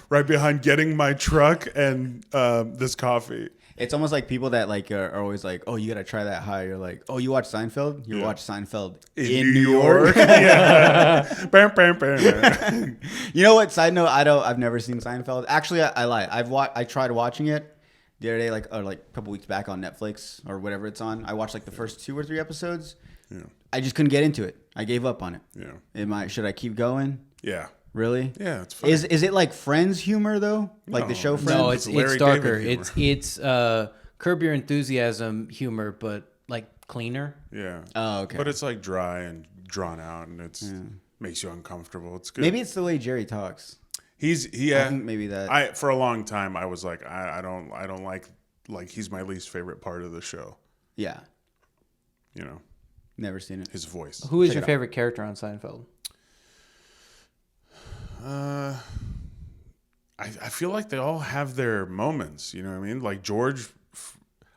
E: Right behind getting my truck and this coffee.
C: It's almost like people that like are always like, oh, you got to try that high. You're like, oh, you watch Seinfeld? You watch Seinfeld in New York?
E: Yeah. Bam, bam, bam.
C: You know what? Side note, I've never seen Seinfeld. Actually, I lied. I tried watching it the other day, like a couple weeks back on Netflix or whatever it's on. I watched like the first 2 or 3 episodes. Yeah. I just couldn't get into it. I gave up on it.
E: Yeah.
C: Should I keep going?
E: Yeah.
C: Really?
E: Yeah, it's fun.
C: Is it like Friends humor though? Like the show Friends?
D: No, it's
E: Larry
D: darker.
E: David
D: It's Curb Your Enthusiasm humor, but like cleaner.
E: Yeah.
C: Oh, okay.
E: But it's like dry and drawn out, and it's makes you uncomfortable. It's good.
C: Maybe it's the way Jerry talks. I think maybe that.
E: For a long time I was like I don't like he's my least favorite part of the show.
C: Yeah.
E: You know.
C: Never seen it.
E: His voice.
D: Who is your favorite character on Seinfeld?
E: I feel like they all have their moments, you know what I mean? Like George,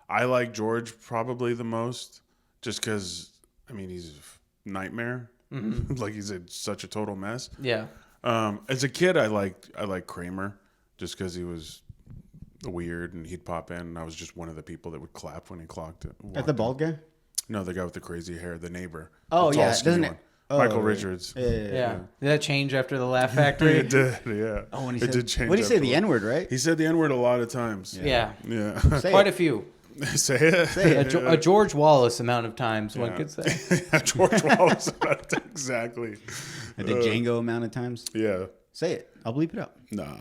E: I like George probably the most, just because, I mean, he's a nightmare. Mm-hmm. Like he's such a total mess.
D: Yeah.
E: As a kid, I liked Kramer, just because he was weird and he'd pop in, and I was just one of the people that would clap when he clocked it.
C: At the bald guy?
E: No, the guy with the crazy hair, the neighbor.
C: Oh,
E: the tall,
C: yeah.
E: skinny
C: Doesn't
E: one.
C: it? Oh,
E: Michael
C: right.
E: Richards.
D: Yeah. Did that change after the Laugh Factory?
E: It did, yeah.
C: Oh, when he
E: it
C: said,
E: did change.
C: what did he say? The
E: afterward.
C: N-word, right?
E: He said the N-word a lot of times.
D: Yeah.
E: Yeah.
C: Say
D: Quite
C: it.
D: a few.
E: Say it.
C: Say it.
D: A George Wallace amount of times, one could say.
E: George Wallace. Exactly.
C: The Django amount of times?
E: Yeah.
C: Say it. I'll bleep it out.
E: Nah.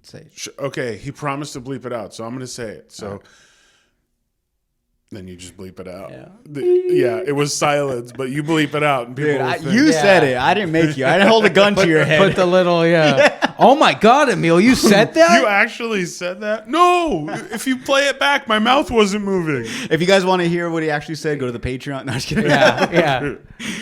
C: Say it.
E: Okay, he promised to bleep it out, so I'm going to say it. So then you just bleep it out.
D: Yeah.
E: Yeah, it was silence, but you bleep it out. And people
C: Dude,
E: will think,
C: you said it. I didn't make you. I didn't hold a gun to your head.
D: Put the little, Oh my God, Emil, you said that?
E: You actually said that? No! If you play it back, my mouth wasn't moving.
C: If you guys want to hear what he actually said, go to the Patreon. No, just kidding.
D: Yeah.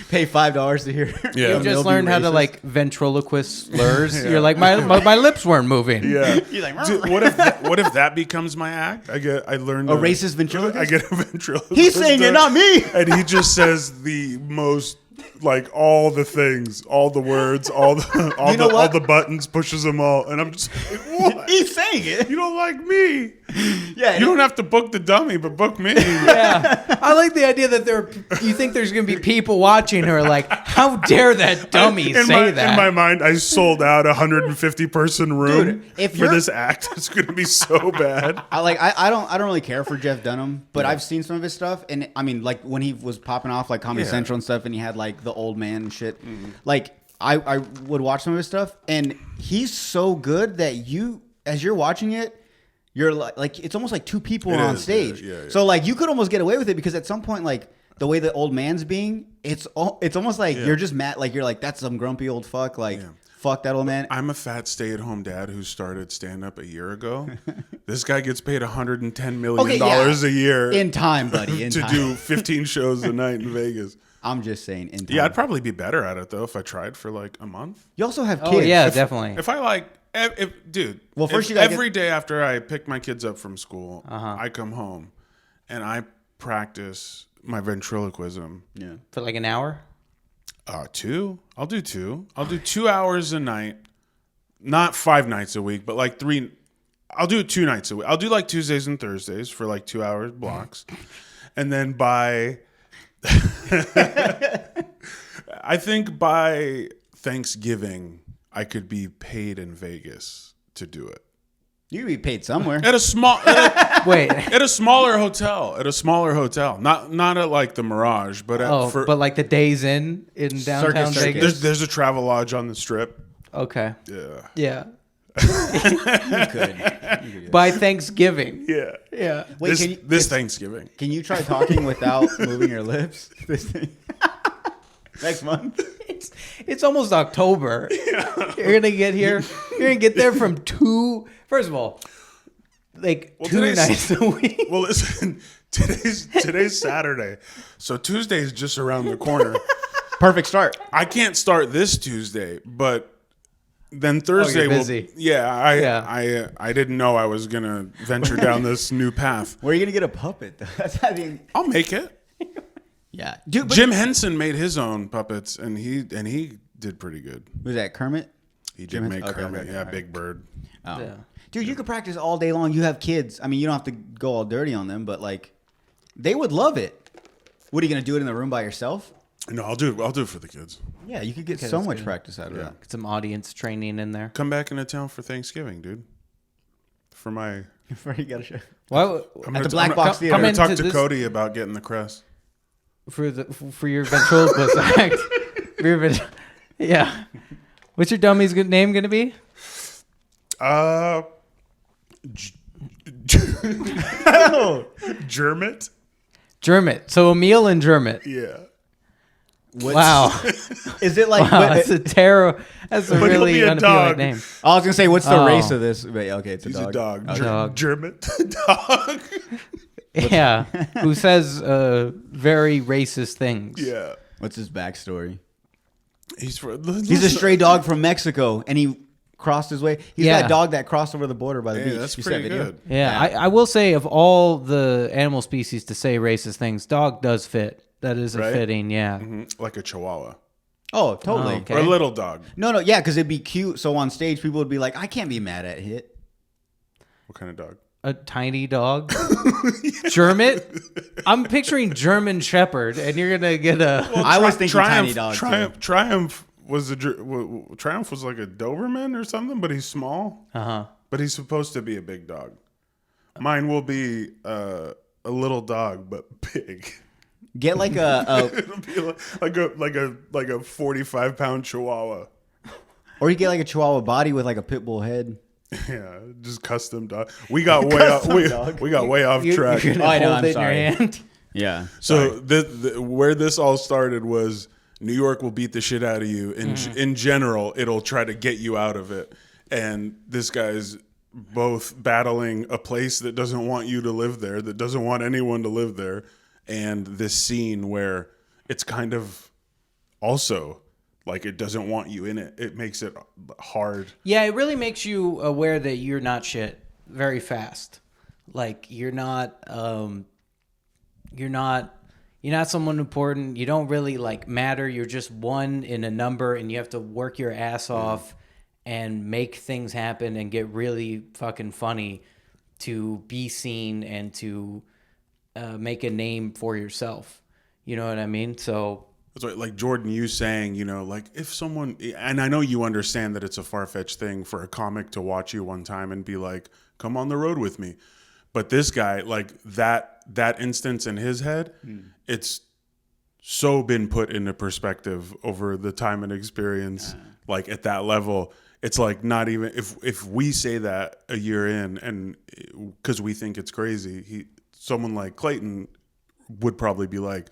C: Pay $5 to hear.
E: Yeah.
D: You just learned how to like ventriloquist slurs. You're like, my lips weren't moving.
E: Yeah.
C: He's like,
E: Dude, what if that becomes my act? I learned
C: a racist ventriloquist?
E: I get a ventriloquist.
C: He's saying it, not me.
E: And he just says the most, like, all the things, all the words, all the buttons, pushes them all, and I'm just like, what?
C: He's saying it.
E: You don't like me?
C: Yeah.
E: You don't have to book the dummy, but book me.
D: Yeah. I like the idea that you think there's going to be people watching who are like, how dare that dummy say that?
E: In my mind, I sold out a 150-person room
C: Dude,
E: for this act. It's going to be so bad.
C: I don't really care for Jeff Dunham, but I've seen some of his stuff, and I mean, like when he was popping off like Comedy Central and stuff, and he had like the old man and shit. Like I would watch some of his stuff, and he's so good that as you're watching it, you're like it's almost like two people
E: It
C: are on
E: is,
C: stage.
E: yeah.
C: So like you could almost get away with it because at some point, like the way the old man's being, it's almost like you're just mad. Like you're like, that's some grumpy old fuck. Like fuck that old man.
E: I'm a fat stay-at-home dad who started stand-up a year ago. This guy gets paid $110 million a year
C: in time, buddy. In
E: to
C: time.
E: do 15 shows a night in Vegas.
C: I'm just saying. In time.
E: Yeah, I'd probably be better at it though if I tried for like a month.
C: You also have kids.
D: Oh yeah, definitely.
E: If I like, dude.
C: Well, first
E: if
C: you gotta
E: every day after I pick my kids up from school, I come home and I practice my ventriloquism.
C: Yeah.
D: For like an hour.
E: 2. I'll do 2. I'll do 2 hours a night, not 5 nights a week, but like 3. I'll do it 2 nights a week. I'll do like Tuesdays and Thursdays for like 2 hours blocks, and then by I think by Thanksgiving I could be paid in Vegas to do it.
C: You could be paid somewhere.
E: At a small
D: Wait.
E: at a smaller hotel. Not at like the Mirage, but at
D: But like the Days in downtown
C: Circus.
D: Vegas.
E: there's a Travel Lodge on the Strip.
D: Okay.
E: Yeah.
D: Yeah.
C: You could.
D: By Thanksgiving.
E: Yeah.
D: Yeah.
C: Wait,
E: This Thanksgiving.
C: can you try talking without moving your lips? This thing. Next month.
D: It's almost October. You're gonna get here. You're gonna get there from 2. First of all, like 2 nights a week.
E: Well, listen, today's Saturday, so Tuesday is just around the corner.
C: Perfect start.
E: I can't start this Tuesday, but then Thursday
D: you're
E: will.
D: busy.
E: Yeah, I didn't know I was gonna venture down this new path.
C: Where are you gonna get a puppet though? That's how you.
E: I'll make it.
C: Yeah, dude.
E: Jim Henson made his own puppets, and he did pretty good.
C: Was that Kermit?
E: He did
C: Jim
E: make
C: Henson? Okay,
E: Kermit,
C: okay,
E: yeah,
C: okay.
E: Big Bird.
C: Oh.
D: Yeah.
C: Dude, you could practice all day long. You have kids. I mean, you don't have to go all dirty on them, but like, they would love it. What are you gonna do it in the room by yourself?
E: No, I'll do it for the kids.
C: Yeah, you could get
D: Okay,
C: so
D: that's
C: much
D: good.
C: practice out of that.
D: Get some audience training in there.
E: Come back into town for Thanksgiving, dude. For my,
C: Before you gotta show.
D: Why
C: At the Black Box Theater.
E: I'm gonna talk
D: into
E: to
D: this-
E: Cody about getting the crest.
D: for your ventriloquist act? Yeah. What's your dummy's name gonna be?
E: Germit?
D: Jermit. So Emil and Jermit.
E: Yeah.
D: Wow.
C: Is it like?
D: Wow, that's a terrible. That's a
E: But he'll
D: really
E: be a
D: unappealing
E: dog.
D: name.
C: I was gonna say, what's the
D: Oh.
C: race of this? Wait, okay, it's a
E: He's
C: dog.
E: a dog.
C: Okay.
D: Dog.
E: Germit dog.
D: Yeah. Who says very racist things?
E: Yeah.
C: What's his backstory?
E: He's
C: He's a stray dog from Mexico, and he crossed his way. He's
D: Yeah.
C: that dog that crossed over the border by the
E: Yeah,
C: beach.
E: that's
C: You saw that
E: pretty
C: video?
E: good.
D: Yeah, I will say of all the animal species to say racist things, dog does fit. That is a
E: Right?
D: fitting, yeah.
E: Like a chihuahua.
C: Oh, totally.
D: Oh, okay.
E: Or a little dog.
C: No, yeah, because it'd be cute. So on stage, people would be like, "I can't be mad at it."
E: What kind of dog?
D: A tiny dog. Germit? I'm picturing German Shepherd, and you're gonna get a.
C: I was thinking tiny dog.
E: Triumph was Triumph was like a Doberman or something, but he's small. But he's supposed to be a big dog. Mine will be a little dog, but big.
C: Get like a
E: It'll be like a 45-pound Chihuahua.
C: or you get like a Chihuahua body with like a pit bull head.
E: Yeah, just custom dog. We got way off. We got way off track.
D: You're gonna
C: Oh, I know,
D: hold
C: I'm
D: it
C: sorry.
D: in your hand.
C: Yeah.
E: So where this all started was New York will beat the shit out of you. In general, it'll try to get you out of it. And this guy's both battling a place that doesn't want you to live there, that doesn't want anyone to live there, and this scene where it's kind of also like it doesn't want you in it. It makes it hard.
D: Yeah, it really makes you aware that you're not shit very fast. Like you're not someone important. You don't really like matter. You're just one in a number, and you have to work your ass off and make things happen and get really fucking funny to be seen and to make a name for yourself. You know what I mean? So
E: That's right. Like Jordan, you saying, like if someone, and I know you understand that it's a far-fetched thing for a comic to watch you one time and be like, come on the road with me. But this guy, like that instance in his head, it's so been put into perspective over the time and experience, like at that level. it's like not even if we say that a year in, and because we think it's crazy, someone like Clayton would probably be like,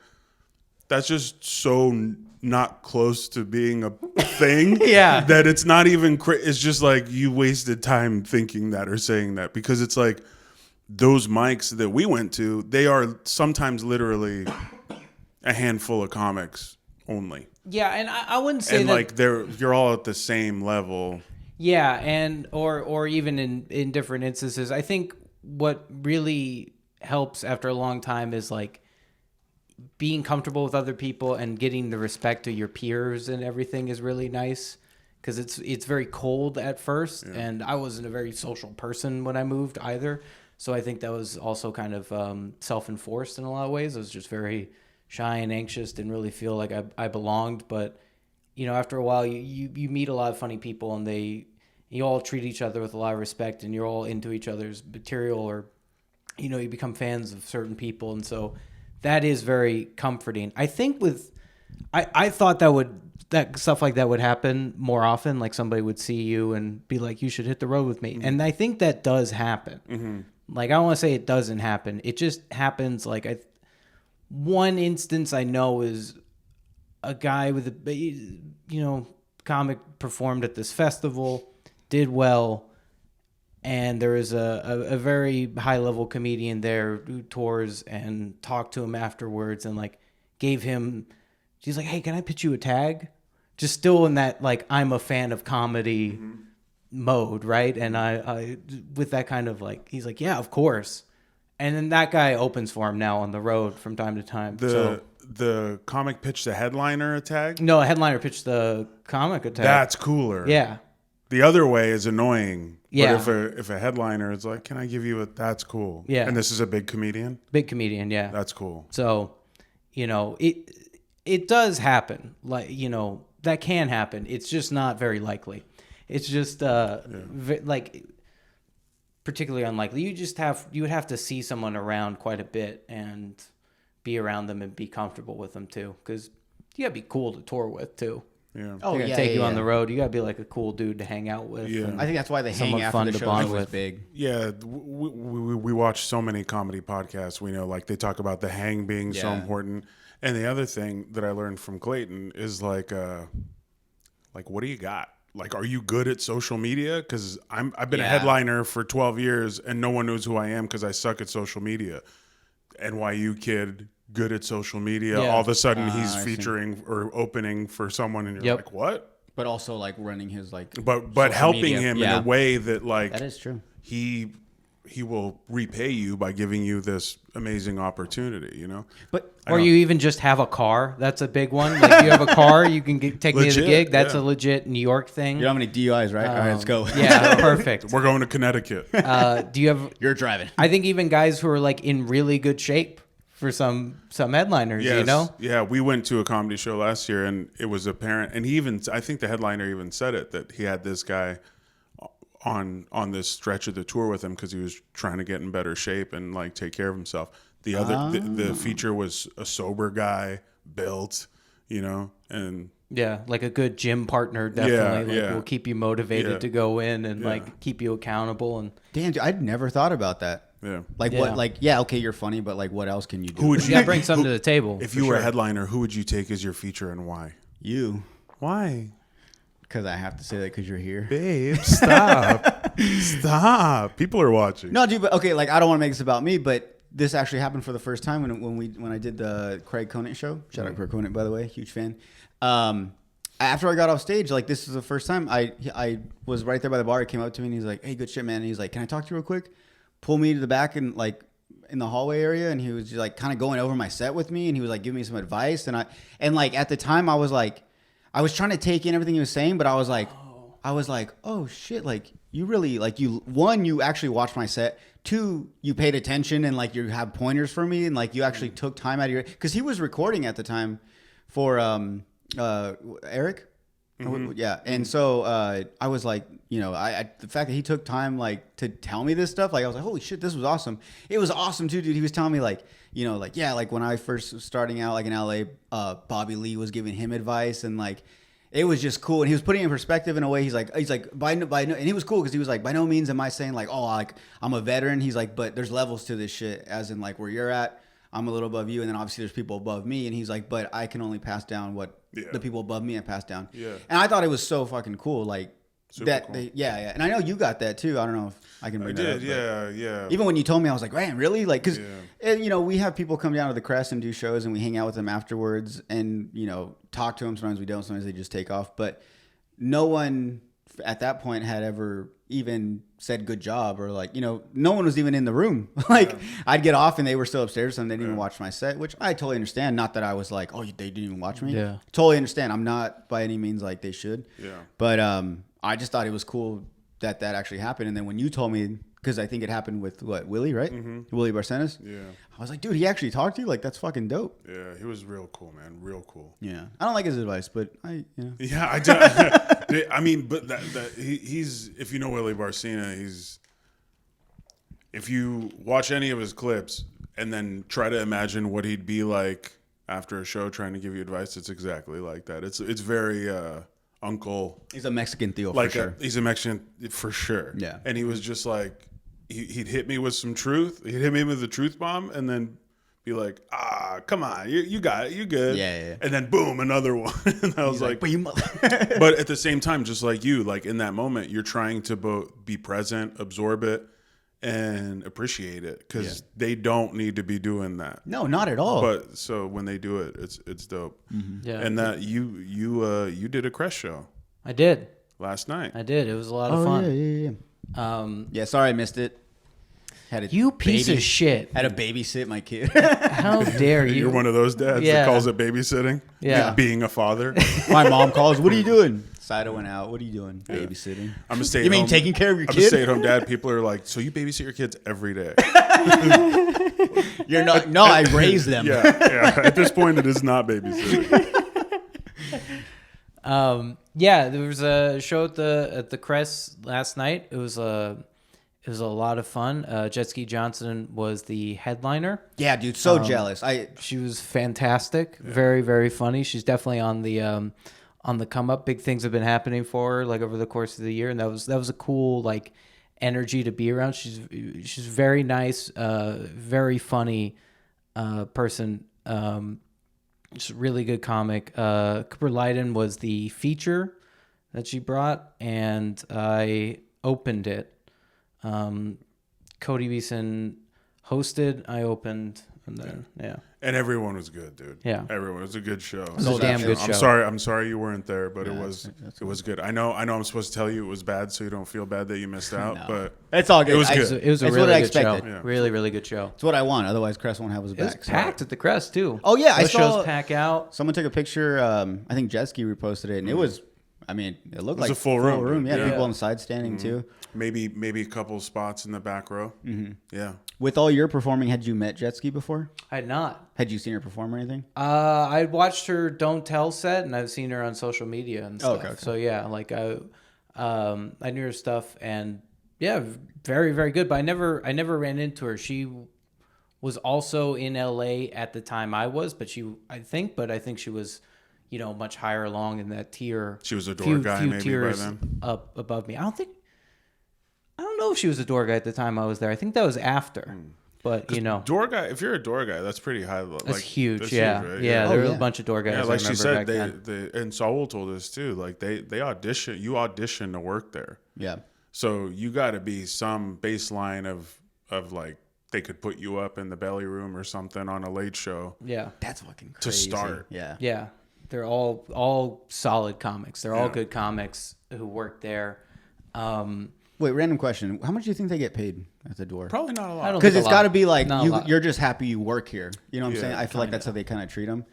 E: that's just so not close to being a thing.
D: Yeah.
E: That it's not even, it's just like you wasted time thinking that or saying that, because it's like those mics that we went to, they are sometimes literally a handful of comics only.
D: Yeah, and I wouldn't say
E: And
D: that.
E: like you're all at the same level.
D: Yeah, and or even in different instances, I think what really helps after a long time is like being comfortable with other people and getting the respect of your peers and everything is really nice, because it's very cold at first, and I wasn't a very social person when I moved either, so I think that was also kind of self-enforced in a lot of ways. I was just very shy and anxious, didn't really feel like I belonged, but you know, after a while you meet a lot of funny people, and you all treat each other with a lot of respect, and you're all into each other's material, or you know, you become fans of certain people, and so that is very comforting. I think I thought that stuff like that would happen more often. Like somebody would see you and be like, you should hit the road with me. Mm-hmm. And I think that does happen. Mm-hmm. Like, I don't want to say it doesn't happen. It just happens. Like one instance I know is a guy with comic performed at this festival, did well. And there is a very high-level comedian there who tours and talked to him afterwards and, like, gave him... She's like, hey, can I pitch you a tag? Just still in that, like, I'm a fan of comedy mode, right? And I with that kind of, like... He's like, yeah, of course. And then that guy opens for him now on the road from time to time.
E: The comic pitched the headliner a tag?
D: No, a headliner pitched the comic a tag.
E: That's cooler.
D: Yeah.
E: The other way is annoying.
D: Yeah.
E: But if a headliner is like, can I give you that's cool.
D: Yeah.
E: And this is a big comedian?
D: Big comedian, yeah.
E: That's cool.
D: So, you know, it does happen. Like, you know, that can happen. It's just not very likely. It's just like particularly unlikely. You would have to see someone around quite a bit and be around them and be comfortable with them too, because you gotta be cool to tour with too.
E: Yeah.
C: Oh,
D: They're gonna take you on the road. You gotta be like a cool dude to hang out with.
E: Yeah.
C: I think that's why they hang
D: Somewhat
C: after
D: fun
C: the
D: to
C: show
D: bond
C: was
D: with.
C: big.
E: Yeah, we watch so many comedy podcasts. We know, like, they talk about the hang being so
C: Yeah.
E: important. And the other thing that I learned from Clayton is like what do you got? Like, are you good at social media? Because I've been a headliner for 12 years and no one knows who I am because I suck at social media. NYU kid, good at social media.
D: Yeah.
E: All of a sudden he's
C: I see.
E: featuring or opening for someone and you're
D: Yep.
E: like, what?
C: But also like running his like.
E: But
C: social
E: helping
C: media.
E: him
C: Yeah.
E: in a way that like
C: That is true.
E: he will repay you by giving you this amazing opportunity, you know?
C: But
D: Or you even just have a car. That's a big one. Like, you have a car, you can take me to the
E: Legit,
D: gig. That's
E: yeah.
D: a legit New York thing.
C: you don't have any DUIs, right? All right, let's go.
D: Yeah, perfect.
E: We're going to Connecticut.
D: Do you have...
C: You're driving.
D: I think even guys who are like in really good shape for some headliners, you know?
E: Yeah, we went to a comedy show last year and it was apparent. And I think the headliner even said it, that he had this guy on this stretch of the tour with him because he was trying to get in better shape and like take care of himself. The other, the feature was a sober guy, built, you know, and
D: Yeah, like a good gym partner definitely.
E: Yeah.
D: Will keep you motivated
E: Yeah.
D: to go in and
E: Yeah.
D: like keep you accountable. And
C: Damn, dude, I'd never thought about that.
E: yeah.
C: Like
D: Yeah.
C: what? Like okay, you're funny, but like what else can you do?
E: Who would
D: you gotta bring something to the table.
E: If
D: for
E: you were a
D: sure.
E: headliner, who would you take as your feature and why?
C: You?
E: Why?
C: Because I have to say that because you're here.
E: Babe, stop. Stop. People are watching.
C: No, dude, but okay, like I don't want to make this about me, but this actually happened for the first time when I did the Craig Conant show. Shout out Craig Conant, by the way, huge fan. After I got off stage, like this is the first time I was right there by the bar. He came up to me and he's like, "Hey, good shit, man." And he's like, "Can I talk to you real quick?" Pull me to the back and like in the hallway area, and he was just like kind of going over my set with me, and he was like giving me some advice, and like at the time I was trying to take in everything he was saying, but I was like, oh shit, like you really like you actually watched my set. 2, you paid attention and like you have pointers for me and like you actually took time out of your, because he was recording at the time for Eric.
E: Mm-hmm.
C: Yeah. And so I was like, you know, the fact that he took time like to tell me this stuff, like I was like, holy shit, this was awesome. It was awesome too, dude. He was telling me like, you know, like, yeah, like when I first was starting out like in LA, Bobby Lee was giving him advice and like, it was just cool. And he was putting it in perspective in a way. He's like, by no, and he was cool because he was like, by no means am I saying like, oh, like I'm a veteran. He's like, but there's levels to this shit, as in like where you're at, I'm a little above you, and then obviously there's people above me. And he's like, but I can only pass down what the people above me have passed down. Yeah. And I thought it was so fucking cool, like that. Cool. Yeah. And I know you got that too. I don't know if I can bring that up.
E: Yeah.
C: Even when you told me, I was like, man, really? Like, because you know, we have people come down to the Crest and do shows, and we hang out with them afterwards, and you know, talk to them. Sometimes we don't. Sometimes they just take off. But no one at that point had ever even said good job, or like, you know, no one was even in the room. Like I'd get off and they were still upstairs, and they didn't even watch my set, which I totally understand. Not that I was like, oh, they didn't even watch me. Yeah, totally understand. I'm not by any means like they should. Yeah, but I just thought it was cool that actually happened. And then when you told me, because I think it happened with Willie, right? Mm-hmm. Willie Barcenas. Yeah, I was like, dude, he actually talked to you. Like, that's fucking dope.
E: Yeah, he was real cool, man. Real cool.
C: Yeah, I don't like his advice, but
E: Yeah, I do. I mean, but he's, if you know Willie Barcena, if you watch any of his clips and then try to imagine what he'd be like after a show trying to give you advice, it's exactly like that. It's very uncle.
C: He's a Mexican Theo,
E: like
C: for sure.
E: He's a Mexican for sure.
C: Yeah,
E: and he was just like, he'd hit me with some truth. He'd hit me with a truth bomb, and then be like, come on, you got it, you good. Yeah. And then boom, another one. And I was like, but at the same time, just like you, like in that moment, you're trying to both be present, absorb it, and appreciate it, because they don't need to be doing that.
C: No, not at all.
E: But so when they do it, it's dope. Mm-hmm. Yeah. And that you did a Crest show.
D: I did
E: last night.
D: I did. It was a lot of fun.
C: Yeah. Sorry I missed it.
D: You piece of shit.
C: Had to babysit my kid.
D: How dare you?
E: You're one of those dads that calls it babysitting. Yeah. Being a father.
C: My mom calls, what are you doing? Saida went out. What are you doing? Babysitting.
E: I'm a stay-at-home.
C: You mean taking care of your kid?
E: I'm a stay-at-home dad. People are like, so you babysit your kids every day?
C: You're not. No, I raise them.
E: Yeah. At this point, it is not babysitting.
D: There was a show at the Crest last night. It was a lot of fun. Jet Ski Johnson was the headliner.
C: Yeah, dude, so jealous.
D: She was fantastic. Yeah. Very, very funny. She's definitely on the come up. Big things have been happening for her like over the course of the year, and that was a cool like energy to be around. She's very nice, very funny person. Just a really good comic. Cooper Lyden was the feature that she brought, and I opened it. Cody Beeson hosted. I opened, and then
E: and everyone was good, dude.
D: Yeah,
E: everyone. It was a good show. It
D: was a damn good show.
E: I'm sorry you weren't there, but it was good. I know I'm supposed to tell you it was bad, so you don't feel bad that you missed out. But
C: it's all good.
E: It was good.
D: It was a really good show. Yeah. Really, really good show.
C: It's what I want. Otherwise, Crest won't have his back.
D: It was packed at the Crest too.
C: Oh yeah,
D: those shows pack out.
C: Someone took a picture. I think Jet Ski reposted it, and it was. I mean, it looked like
E: a full room.
C: Yeah, people on the side standing too.
E: Maybe a couple spots in the back row. Mm-hmm. Yeah.
C: With all your performing, had you met Jet Ski before?
D: I had not.
C: Had you seen her perform or anything?
D: I watched her Don't Tell set, and I've seen her on social media and stuff. Okay. So yeah, like I knew her stuff, and yeah, very, very good. But I never ran into her. She was also in LA at the time I was, but I think she was, much higher along in that tier.
E: She was a door guy maybe by then.
D: Up above me. I don't know if she was a door guy at the time I was there. I think that was after. But
E: door guy. If you're a door guy, that's pretty high.
D: That's huge. That's huge, right? Yeah. There were a bunch of door guys.
E: Yeah, like she said, and Saul told us too. Like they audition. You audition to work there.
C: Yeah.
E: So you got to be some baseline of like they could put you up in the belly room or something on a late show.
D: Yeah,
C: that's fucking crazy.
E: To start.
C: Yeah.
D: Yeah. They're all solid comics. They're all good comics who work there.
C: Wait, random question. How much do you think they get paid at the door?
E: Probably not a lot.
C: Because it's got to be like you're just happy you work here. You know what I'm saying? I feel like that's how they kind of treat them.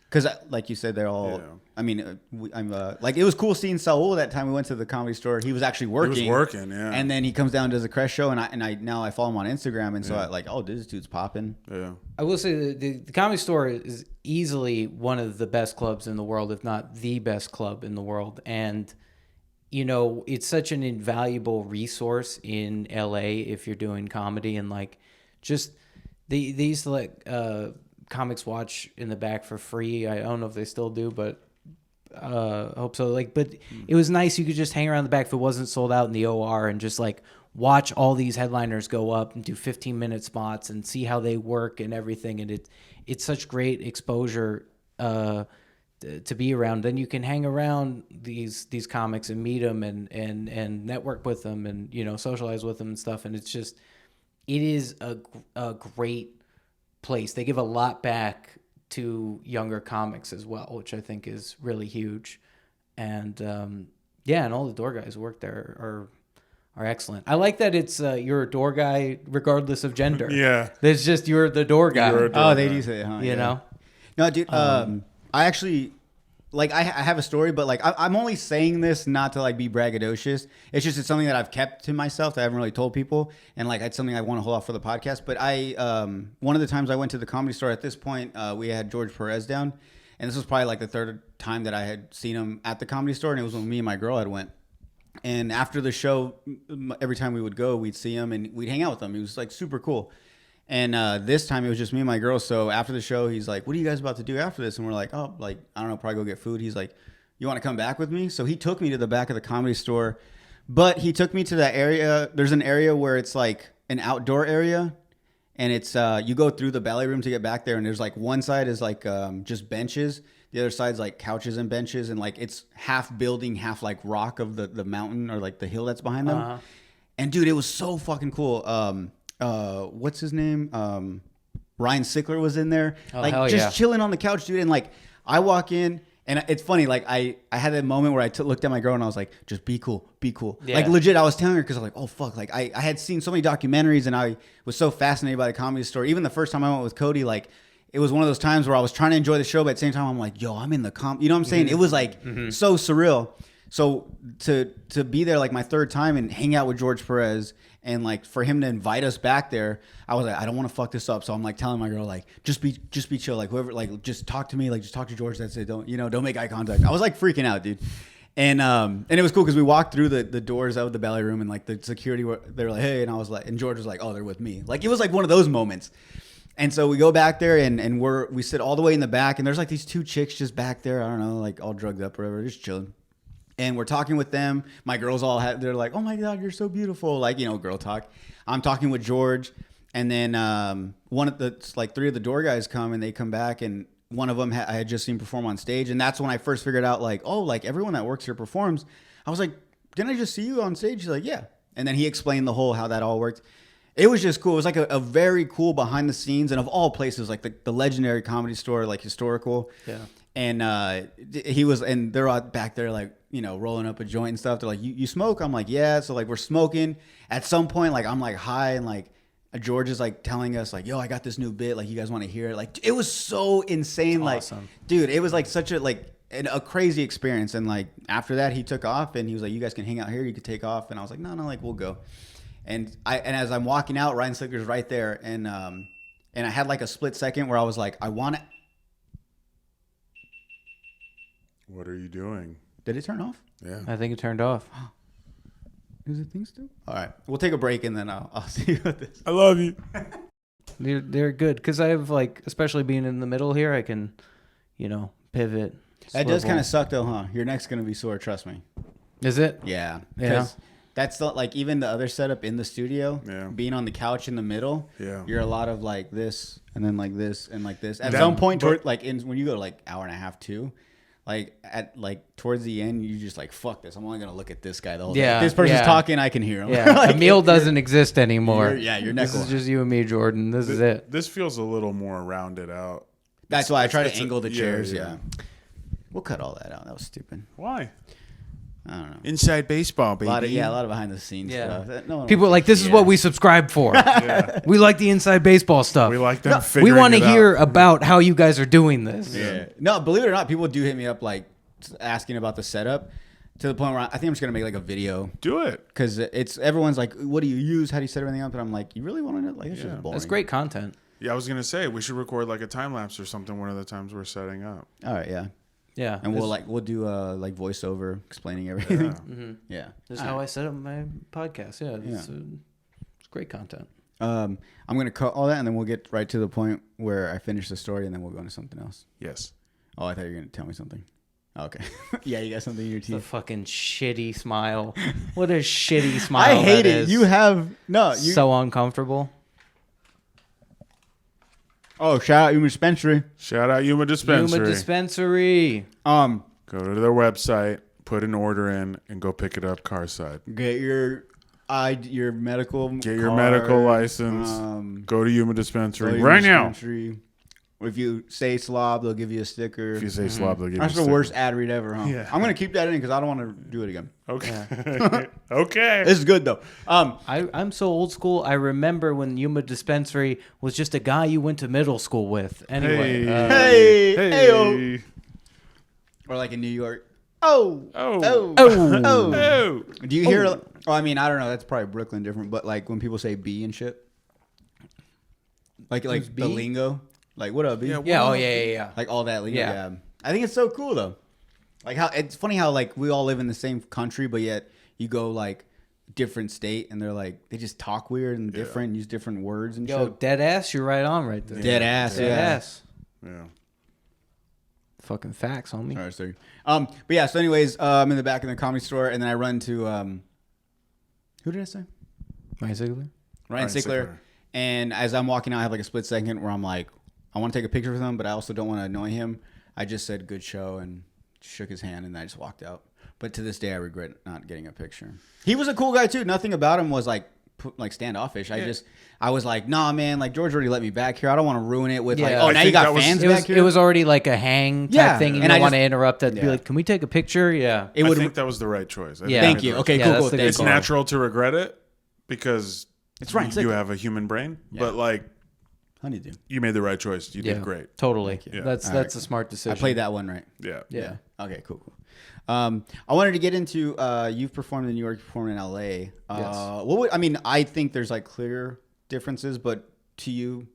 C: Because, like you said, they're all. Yeah. I mean, I'm like it was cool seeing Saul that time we went to the Comedy Store. He was actually working.
E: He was working, yeah. And
C: then he comes down to the Crest show, and I now follow him on Instagram, and so I like, oh, this dude's popping.
D: Yeah. I will say the Comedy Store is easily one of the best clubs in the world, if not the best club in the world, and it's such an invaluable resource in LA if you're doing comedy, and like just these like comics watch in the back for free. I don't know if they still do, but hope so. Like, but it was nice. You could just hang around the back if it wasn't sold out in the OR and just like watch all these headliners go up and do 15-minute spots and see how they work and everything. And it's such great exposure to be around. Then you can hang around these comics and meet them and network with them and, you know, socialize with them and stuff. And it is a great place. They give a lot back to younger comics as well, which I think is really huge. And and all the door guys who work there are excellent. I like that it's you're a door guy regardless of gender.
E: Yeah.
D: It's just you're the door guy.
E: You're a door
C: They
E: guy.
C: do say, huh?
D: You know?
C: No, dude. I actually, like, I have a story, but like, I'm only saying this not to like be braggadocious. It's just it's something that I've kept to myself that I haven't really told people, and like it's something I want to hold off for the podcast. But one of the times I went to the Comedy Store, at this point, we had George Perez down, and this was probably like the third time that I had seen him at the Comedy Store, and it was when me and my girl had went. And after the show, every time we would go, we'd see him and we'd hang out with him. He was like super cool. And this time it was just me and my girl. So after the show, he's like, "What are you guys about to do after this?" And we're like, "Oh, like, I don't know, probably go get food." He's like, "You want to come back with me?" So he took me to the back of the Comedy Store, but he took me to that area. There's an area where it's like an outdoor area, and it's you go through the ballet room to get back there. And there's like one side is like just benches. The other side's like couches and benches, and like it's half building, half like rock of the mountain or like the hill that's behind them.
D: Uh-huh.
C: And dude, it was so fucking cool. What's his name? Ryan Sickler was in there, like
D: hell
C: just
D: yeah.
C: chilling on the couch, dude. And like I walk in, and it's funny. Like I had that moment where I looked at my girl and I was like, just be cool, be cool.
D: Yeah.
C: Like legit, I was telling her because I'm like, oh fuck, like I had seen so many documentaries and I was so fascinated by the Comedy Store. Even the first time I went with Cody, like it was one of those times where I was trying to enjoy the show, but at the same time I'm like, yo, I'm in the you know what I'm saying? It was like so surreal. So to be there like my third time and hang out with George Perez and like for him to invite us back there, I was like, I don't want to fuck this up. So I'm like telling my girl, like, just be chill. Like whoever, like just talk to me, like just talk to George. That's it. Don't make eye contact. I was like freaking out, dude. And it was cool because we walked through the doors out of the ballet room and like the security they were like, hey, and I was like, and George was like, oh, they're with me. Like it was like one of those moments. And so we go back there and we sit all the way in the back and there's like these two chicks just back there. I don't know, like all drugged up or whatever, just chilling. And we're talking with them. My girls they're like, oh my God, you're so beautiful. Like, you know, girl talk. I'm talking with George. And then three of the door guys come and they come back and one of them I had just seen perform on stage. And that's when I first figured out like, oh, like everyone that works here performs. I was like, didn't I just see you on stage? He's like, yeah. And then he explained the whole, how that all worked. It was just cool. It was like a very cool behind the scenes and of all places, like the legendary Comedy Store, like historical.
D: Yeah.
C: And they're all back there like, you know, rolling up a joint and stuff. They're like, you smoke? I'm like, yeah. So like we're smoking. At some point, like I'm like high and like George is like telling us like, yo, I got this new bit. Like you guys want to hear it? Like it was so insane. Like,
D: awesome.
C: Dude, it was like such a crazy experience. And like after that, he took off and he was like, you guys can hang out here. You could take off. And I was like, no, like we'll go. And as I'm walking out, Ryan Slicker's right there. And I had like a split second where I was like, I want to.
E: What are you doing?
C: Did it turn off?
E: Yeah.
D: I think it turned off.
C: Is it thing still? All right. We'll take a break and then I'll see you with this.
E: I love you.
D: They're good because I have like, especially being in the middle here, I can, you know, pivot.
C: That does
D: swivel.
C: kind of suck though, huh? Your neck's going to be sore, trust me.
D: Is it?
C: Yeah.
D: Yeah.
C: 'Cause that's not like even the other setup in the studio,
E: Yeah.
C: being on the couch in the middle,
E: Yeah.
C: you're a lot of like this and then like this and like this. At
E: That-
C: some point,
E: but-
C: when you go to like hour and a half, 2, like towards the end, you just like, fuck this. I'm only going to look at this guy the whole
D: Yeah,
C: time. If this person's
D: yeah.
C: talking, I can hear him.
D: Yeah.
C: Like,
D: Emil doesn't exist anymore.
C: your neck
D: This is
C: will-
D: just you and me, Jordan. This is it.
E: This feels a little more rounded out.
C: That's why I try to
E: it's
C: angle the
E: yeah,
C: chairs.
E: yeah.
C: Yeah. We'll cut all that out. That was stupid.
E: Why?
C: I don't know.
E: Inside baseball,
C: A
E: baby.
C: lot of behind the scenes
D: Yeah.
C: stuff. No one
D: People are
C: wants
D: like,
C: to-
D: this is
C: yeah.
D: what we subscribe for. We like the inside baseball stuff.
E: We like them
D: We
E: figuring
D: want to
E: it out.
D: hear about how you guys are doing this.
C: Yeah. No, believe it or not, people do hit me up like asking about the setup to the point where I think I'm just gonna make like a video
E: Do it.
C: because everyone's like, what do you use? How do you set everything up? And I'm like, you really want to know? Like, it's
E: Yeah.
C: just boring.
D: That's great content.
E: Yeah, I was gonna say we should record like a time lapse or something one of the times we're setting up.
C: All right, yeah.
D: Yeah.
C: And we'll do like voiceover explaining everything.
E: Yeah.
C: Yeah.
D: This is how I set up my podcast. Yeah. It's great content.
C: I'm gonna cut all that and then we'll get right to the point where I finish the story and then we'll go into something else.
E: Yes.
C: Oh, I thought you were gonna tell me something. Okay. Yeah, you got something in your
D: The
C: teeth.
D: fucking shitty smile. What a shitty smile.
C: I hate
D: that
C: it.
D: is.
C: You have no. You,
D: So uncomfortable.
C: oh, shout out Yuma Dispensary.
E: Shout out Yuma Dispensary.
D: Yuma Dispensary.
C: Go
E: to their website, put an order in, and go pick it up car side.
C: get your medical.
E: Get your
C: card,
E: medical license. Go to Yuma Dispensary
C: go to Yuma
E: right now.
C: Dispensary. If you say slob, they'll give you a sticker.
E: If you say slob, they'll give you
C: That's
E: a
C: the
E: sticker.
C: worst ad read ever, huh?
E: Yeah.
C: I'm gonna keep that in because I don't want to do it again.
E: Okay. Okay.
C: This is good though.
D: I'm so old school. I remember when Yuma Dispensary was just a guy you went to middle school with. Anyway.
C: Hey,
E: Hey.
C: ayo. Or like in New York. Oh,
E: Oh.
C: oh.
E: Oh.
C: Do you hear? Well, I mean, I don't know. That's probably Brooklyn different, but like when people say B and shit, like
D: Who's
C: the
D: B?
C: lingo, like what up, B?
E: Yeah,
D: Yeah, oh yeah.
C: Like all that lingo.
D: Yeah.
C: Yeah. I think it's so cool though. Like how it's funny how like we all live in the same country, but yet you go like different state and they're like they just talk weird and different, use different words and
D: Yo,
C: shit.
D: dead ass, you're right on right there.
C: Dead ass,
D: Dead
C: yeah.
D: ass.
E: Yeah.
D: Fucking facts, homie.
C: Sorry, sorry. But yeah. So, anyways, I'm in the back of the comedy store, and then I run to who did I say?
D: Ryan Ziegler?
C: Ryan Sickler. And as I'm walking out, I have like a split second where I'm like, I want to take a picture with him, but I also don't want to annoy him. I just said good show and shook his hand, and I just walked out. But to this day, I regret not getting a picture. He was a cool guy too. Nothing about him was like standoffish. I was like, nah, man. Like George already let me back here. I don't want to ruin it with like,
D: Yeah.
C: oh,
D: I
C: now you
E: think
C: got
E: that was-
C: fans
D: It
C: back
D: was,
C: here.
D: it was already like a hang type
C: Yeah.
D: thing. You
C: And
D: don't
C: I
D: want to
C: just-
D: interrupt that. Be
C: Yeah.
D: like, can we take a picture? Yeah.
C: It
E: I
C: would.
E: think that was the right choice. I
D: Yeah.
E: think
C: Thank you.
E: that was-
C: Okay,
D: Yeah,
C: cool,
D: that's
C: cool.
D: the
C: Thank
E: It's
C: you.
E: natural to regret it because
C: It's Ryan
E: you
C: Sickler.
E: have a human brain,
C: Yeah.
E: but like
C: Honeydew.
E: you made the right choice. You did great.
D: Totally.
E: you.
D: That's
C: All
D: that's
C: right.
D: a smart decision.
C: I played that one right.
E: Yeah.
D: Yeah.
C: Okay, cool. I wanted to get into you've performed in New York, you performed in LA.
D: Yes.
C: I think there's like clear differences, but to you,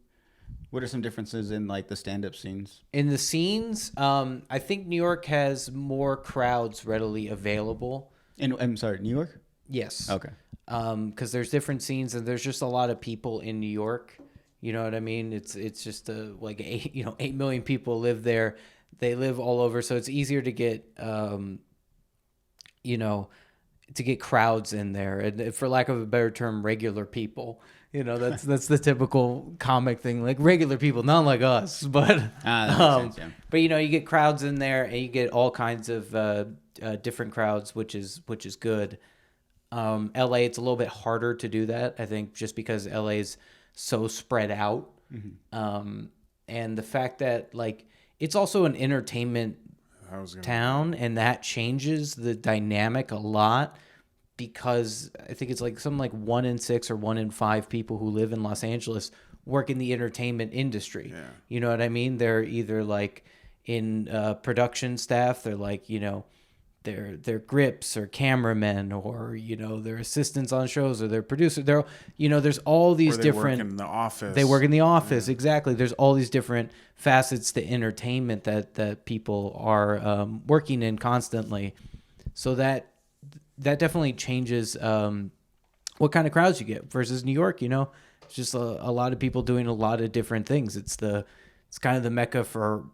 C: what are some differences in like the stand-up scenes?
D: In the scenes, I think New York has more crowds readily available.
C: I'm sorry, New York?
D: Yes.
C: Okay.
D: Because there's different scenes and there's just a lot of people in New York. You know what I mean? It's just like 8 million people live there. They live all over, so it's easier to get to get crowds in there, and for lack of a better term, regular people. That's the typical comic thing, like regular people, not like us, but
C: That makes sense, yeah.
D: but you get crowds in there, and you get all kinds of different crowds, which is good. LA, it's a little bit harder to do that, I think, just because LA is so spread out, and the fact that like it's also an entertainment town, and that changes the dynamic a lot. Because I think it's like something like 1 in 6 or 1 in 5 people who live in Los Angeles work in the entertainment industry. Yeah. You know what I mean? They're either like in production staff, they're like, they're grips or cameramen, or they're assistants on shows, or they're producers. They're there's all these different.
E: Work in the office.
D: They work in the office, exactly. There's all these different facets to entertainment that people are working in constantly. So that definitely changes what kind of crowds you get versus New York. It's just a lot of people doing a lot of different things. It's kind of the mecca for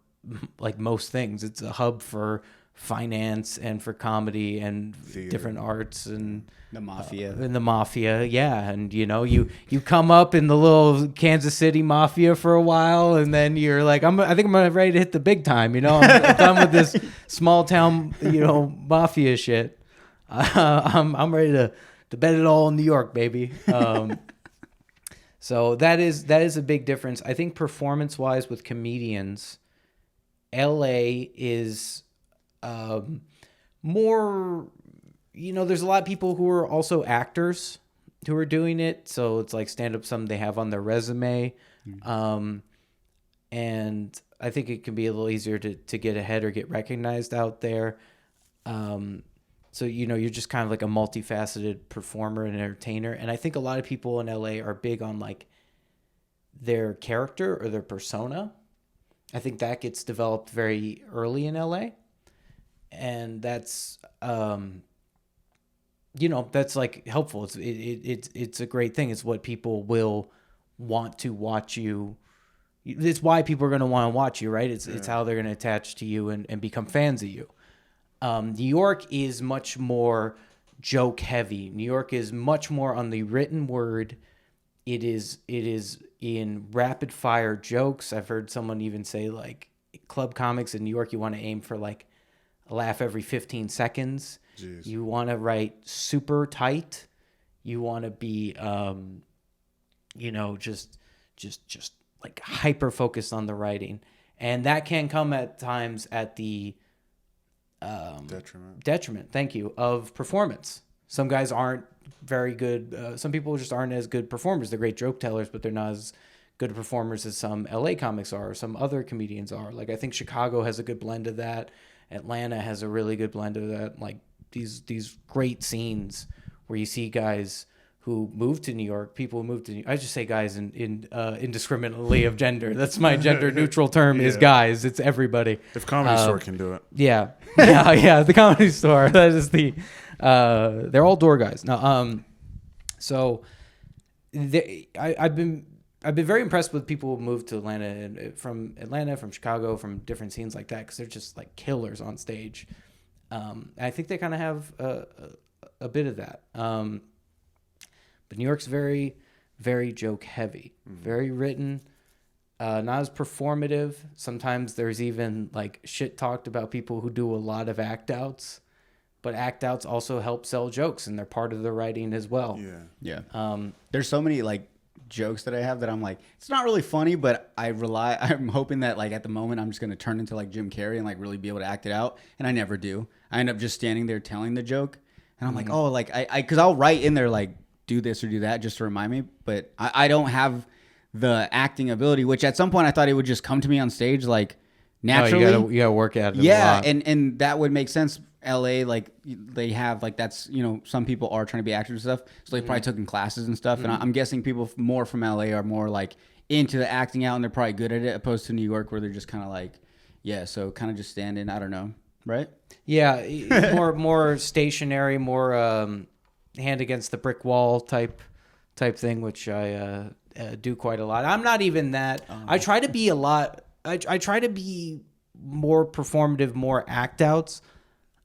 D: like most things. It's a hub for finance and for comedy and different arts and
C: The mafia.
D: Yeah. And you come up in the little Kansas City mafia for a while, and then you're like, I think I'm ready to hit the big time. I'm done with this small town mafia shit. I'm ready to bet it all in New York, baby. So that is a big difference. I think performance wise with comedians, LA is more. There's a lot of people who are also actors who are doing it. So it's like stand up, something they have on their resume, and I think it can be a little easier to get ahead or get recognized out there. So, you're just kind of like a multifaceted performer and entertainer. And I think a lot of people in LA are big on like their character or their persona. I think that gets developed very early in LA. And that's, that's like helpful. It's a great thing. It's what people will want to watch you. It's why people are going to want to watch you, right? It's how they're going to attach to you and become fans of you. New York is much more joke heavy. New York is much more on the written word. It is in rapid fire jokes. I've heard someone even say like club comics in New York, you want to aim for like a laugh every 15 seconds.
E: Jeez.
D: You want to write super tight. You want to be, just like hyper focused on the writing. And that can come at times at the detriment, thank you, of performance. Some guys aren't very good. Some people just aren't as good performers. They're great joke tellers, but they're not as good performers as some LA comics are, or some other comedians are. Like I think Chicago has a good blend of that. Atlanta has a really good blend of that. Like these great scenes where you see guys who moved to New York, people who moved to New York. I just say guys indiscriminately of gender. That's my gender neutral term is guys. It's everybody.
E: If Comedy Store can do it.
D: Yeah. Yeah. The Comedy Store. That is they're all door guys. Now, I've been very impressed with people who moved to Atlanta and from Chicago, from different scenes like that, because they're just like killers on stage. I think they kind of have a bit of that. But New York's very, very joke heavy, very written, not as performative. Sometimes there's even like shit talked about people who do a lot of act outs, but act outs also help sell jokes and they're part of the writing as well.
C: Yeah. There's so many like jokes that I have that I'm like, it's not really funny, but I'm hoping that like at the moment I'm just going to turn into like Jim Carrey and like really be able to act it out. And I never do. I end up just standing there telling the joke. And I'm like, oh, like cause I'll write in there like, do this or do that just to remind me, but I don't have the acting ability, which at some point I thought it would just come to me on stage like naturally.
D: No, you gotta work at it.
C: Yeah,
D: a lot.
C: and that would make sense. LA, like they have like that's some people are trying to be actors and stuff, so they probably took in classes and stuff. And I'm guessing people more from LA are more like into the acting out and they're probably good at it, opposed to New York where they're just kind of like so kind of just standing. I don't know, right?
D: Yeah, more stationary, more hand against the brick wall type thing, which I do quite a lot. I'm not even that. I try to be a lot. I try to be more performative, more act outs.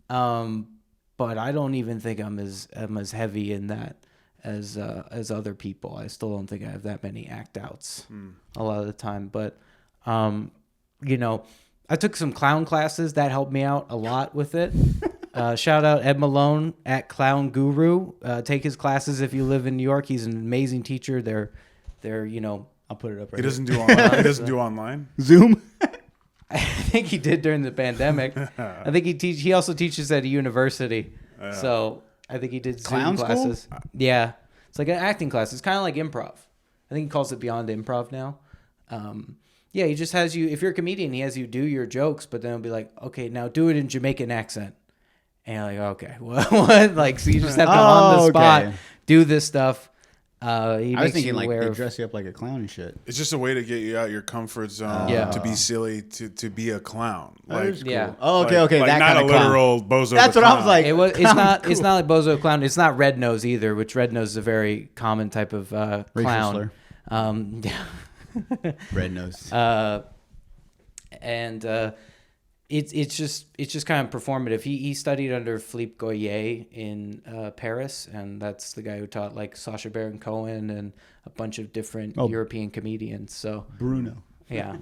D: But I don't even think I'm as heavy in that as other people. I still don't think I have that many act outs a lot of the time. But I took some clown classes that helped me out a lot with it. Shout out Ed Malone at Clown Guru. Take his classes if you live in New York. He's an amazing teacher. They're I'll put it up right
E: He doesn't
D: here.
E: do online. He doesn't do online.
C: Zoom.
D: I think he did during the pandemic. I think he also teaches at a university. So I think he did
C: Clown
D: Zoom
C: school?
D: classes. Yeah. It's like an acting class. It's kind of like improv. I think he calls it Beyond Improv now. Yeah, he just has you, if you're a comedian, he has you do your jokes, but then he'll be like, okay, now do it in Jamaican accent. And you're like, okay, what? Like, so you just have to on the spot do this stuff.
C: I was thinking like they dress you up like a clown and shit.
E: It's just a way to get you out your comfort zone. To be silly, to be a clown. Like,
D: yeah.
C: Oh, okay.
E: Like
C: that
E: not
C: kind
E: a
C: of clown.
E: literal bozo.
C: That's
E: the
C: what I
E: clown.
C: was like.
D: It's not like Bozo Clown. It's not Red Nose either, which Red Nose is a very common type of clown.
C: Red nose.
D: It's just kind of performative. He studied under Philippe Goyer in Paris, and that's the guy who taught like Sacha Baron Cohen and a bunch of different European comedians. So
C: Bruno.
D: Yeah.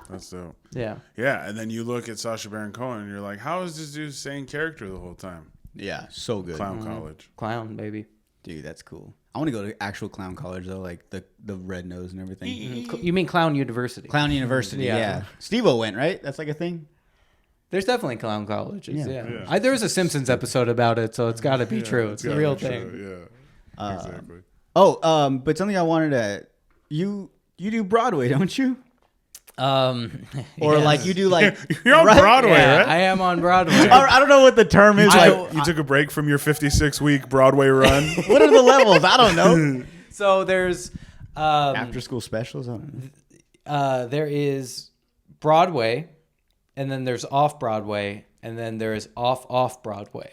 E: That's dope.
D: Yeah.
E: Yeah, and then you look at Sacha Baron Cohen and you're like, how is this dude saying character the whole time?
C: Yeah, so good.
E: Clown college.
D: Clown, baby.
C: Dude, that's cool. I want to go to actual clown college though, like the red nose and everything.
D: You mean Clown University?
C: Clown University, yeah. Steve-O went, right? That's like a thing?
D: There's definitely clown colleges,
C: Yeah.
D: yeah. There was a Simpsons episode about it, so it's got to be true. It's a real thing.
E: Yeah, exactly.
C: But something I wanted to... You do Broadway, don't you? Or
D: yes.
C: like you do like...
E: You're on Broadway,
D: Yeah,
E: right?
D: I am on Broadway.
C: I don't know what the term is.
E: You took a break from your 56-week Broadway run.
C: What are the levels? I don't know.
D: So there's...
C: After school specials? I don't know.
D: There is Broadway, and then there's off Broadway, and then there is off Broadway,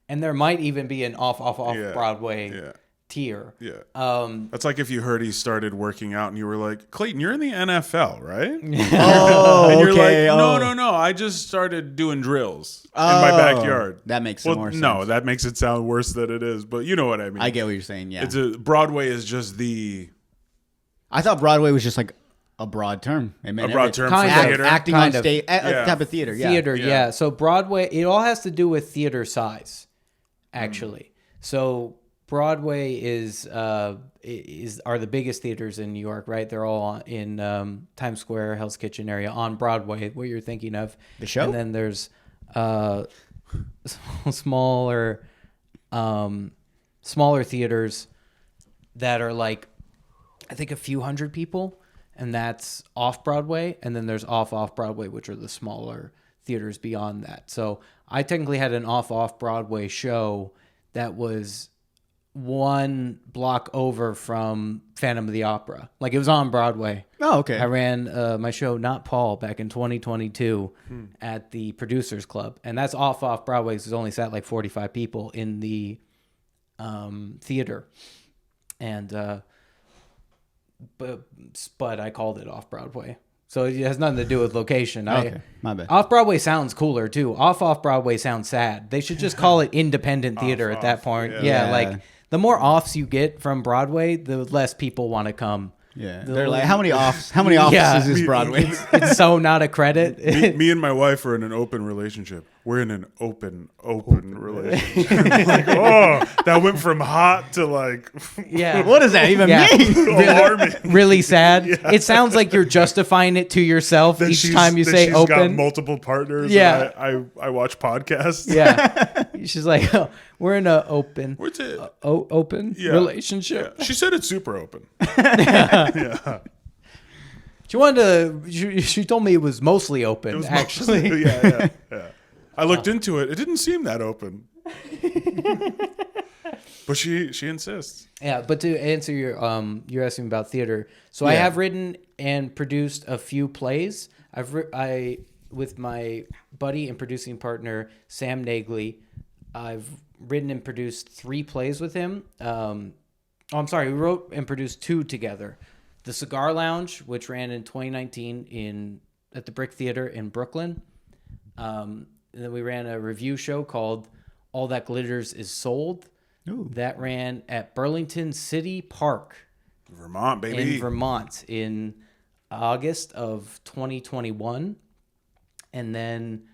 D: and there might even be an off
E: Yeah.
D: Broadway
E: Yeah.
D: tier.
E: Yeah. That's like if you heard he started working out and you were like, Clayton, you're in the NFL, right?
C: Oh,
E: And you're
C: okay.
E: like, no. I just started doing drills in my backyard.
C: That makes
E: Well,
C: more sense.
E: no, that makes it sound worse than it is. But you know what I mean.
C: I get what you're saying. Yeah.
E: Broadway is just the
C: I thought Broadway was just like a broad term. It meant
E: a broad term for
D: Kind of.
E: theater.
C: acting
D: Kind
C: on
D: of.
C: stage,
E: Yeah.
C: type of theater. Yeah.
D: Theater,
E: Yeah.
D: yeah. So Broadway, it all has to do with theater size, actually. So Broadway are the biggest theaters in New York, right? They're all in Times Square, Hell's Kitchen area on Broadway. What you're thinking of
C: The show?
D: and then there's smaller theaters that are like, I think a few hundred people, and that's off Broadway. And then there's off Broadway, which are the smaller theaters beyond that. So I technically had an off Broadway show that was one block over from Phantom of the Opera. Like, it was on Broadway.
C: Oh, okay.
D: I ran my show Not Paul back in 2022 at the Producers Club, and that's off Broadway. So it only sat like 45 people in the theater, and but I called it off Broadway, so it has nothing to do with location.
C: Okay, my bad.
D: Off Broadway sounds cooler too. Off Broadway sounds sad. They should just call it independent theater at that point.
E: yeah.
D: Yeah, like the more offs you get from Broadway, the less people want to come.
C: Yeah. They're like, how many offices
D: Yeah.
C: is Broadway?
D: It's so not a credit.
E: Me and my wife are in an open relationship. We're in an open relationship. Like, oh, that went from hot to like
D: Yeah.
C: What does that even
D: Yeah.
C: mean?
E: alarming.
D: Really sad. It sounds like you're justifying it to yourself
E: That
D: each time you say
E: she's got
D: open.
E: multiple partners.
D: Yeah.
E: and I watch podcasts.
D: Yeah. She's like, oh, we're in an open
E: What's it?
D: open
E: Yeah.
D: relationship.
E: She said it's super open.
D: She wanted to. She told me it was mostly open.
E: It was
D: actually,
E: mostly- yeah. I looked into it. It didn't seem that open. But she insists.
D: yeah. But to answer you're asking about theater. So I
C: Yeah.
D: have written and produced a few plays. With my buddy and producing partner Sam Nagley, I've written and produced 3 plays with him. I'm sorry, we wrote and produced 2 together. The Cigar Lounge, which ran in 2019 at the Brick Theater in Brooklyn. And then we ran a review show called All That Glitters Is Sold.
C: Ooh.
D: That ran at Burlington City Park
E: Vermont, baby.
D: in Vermont in August of 2021. And then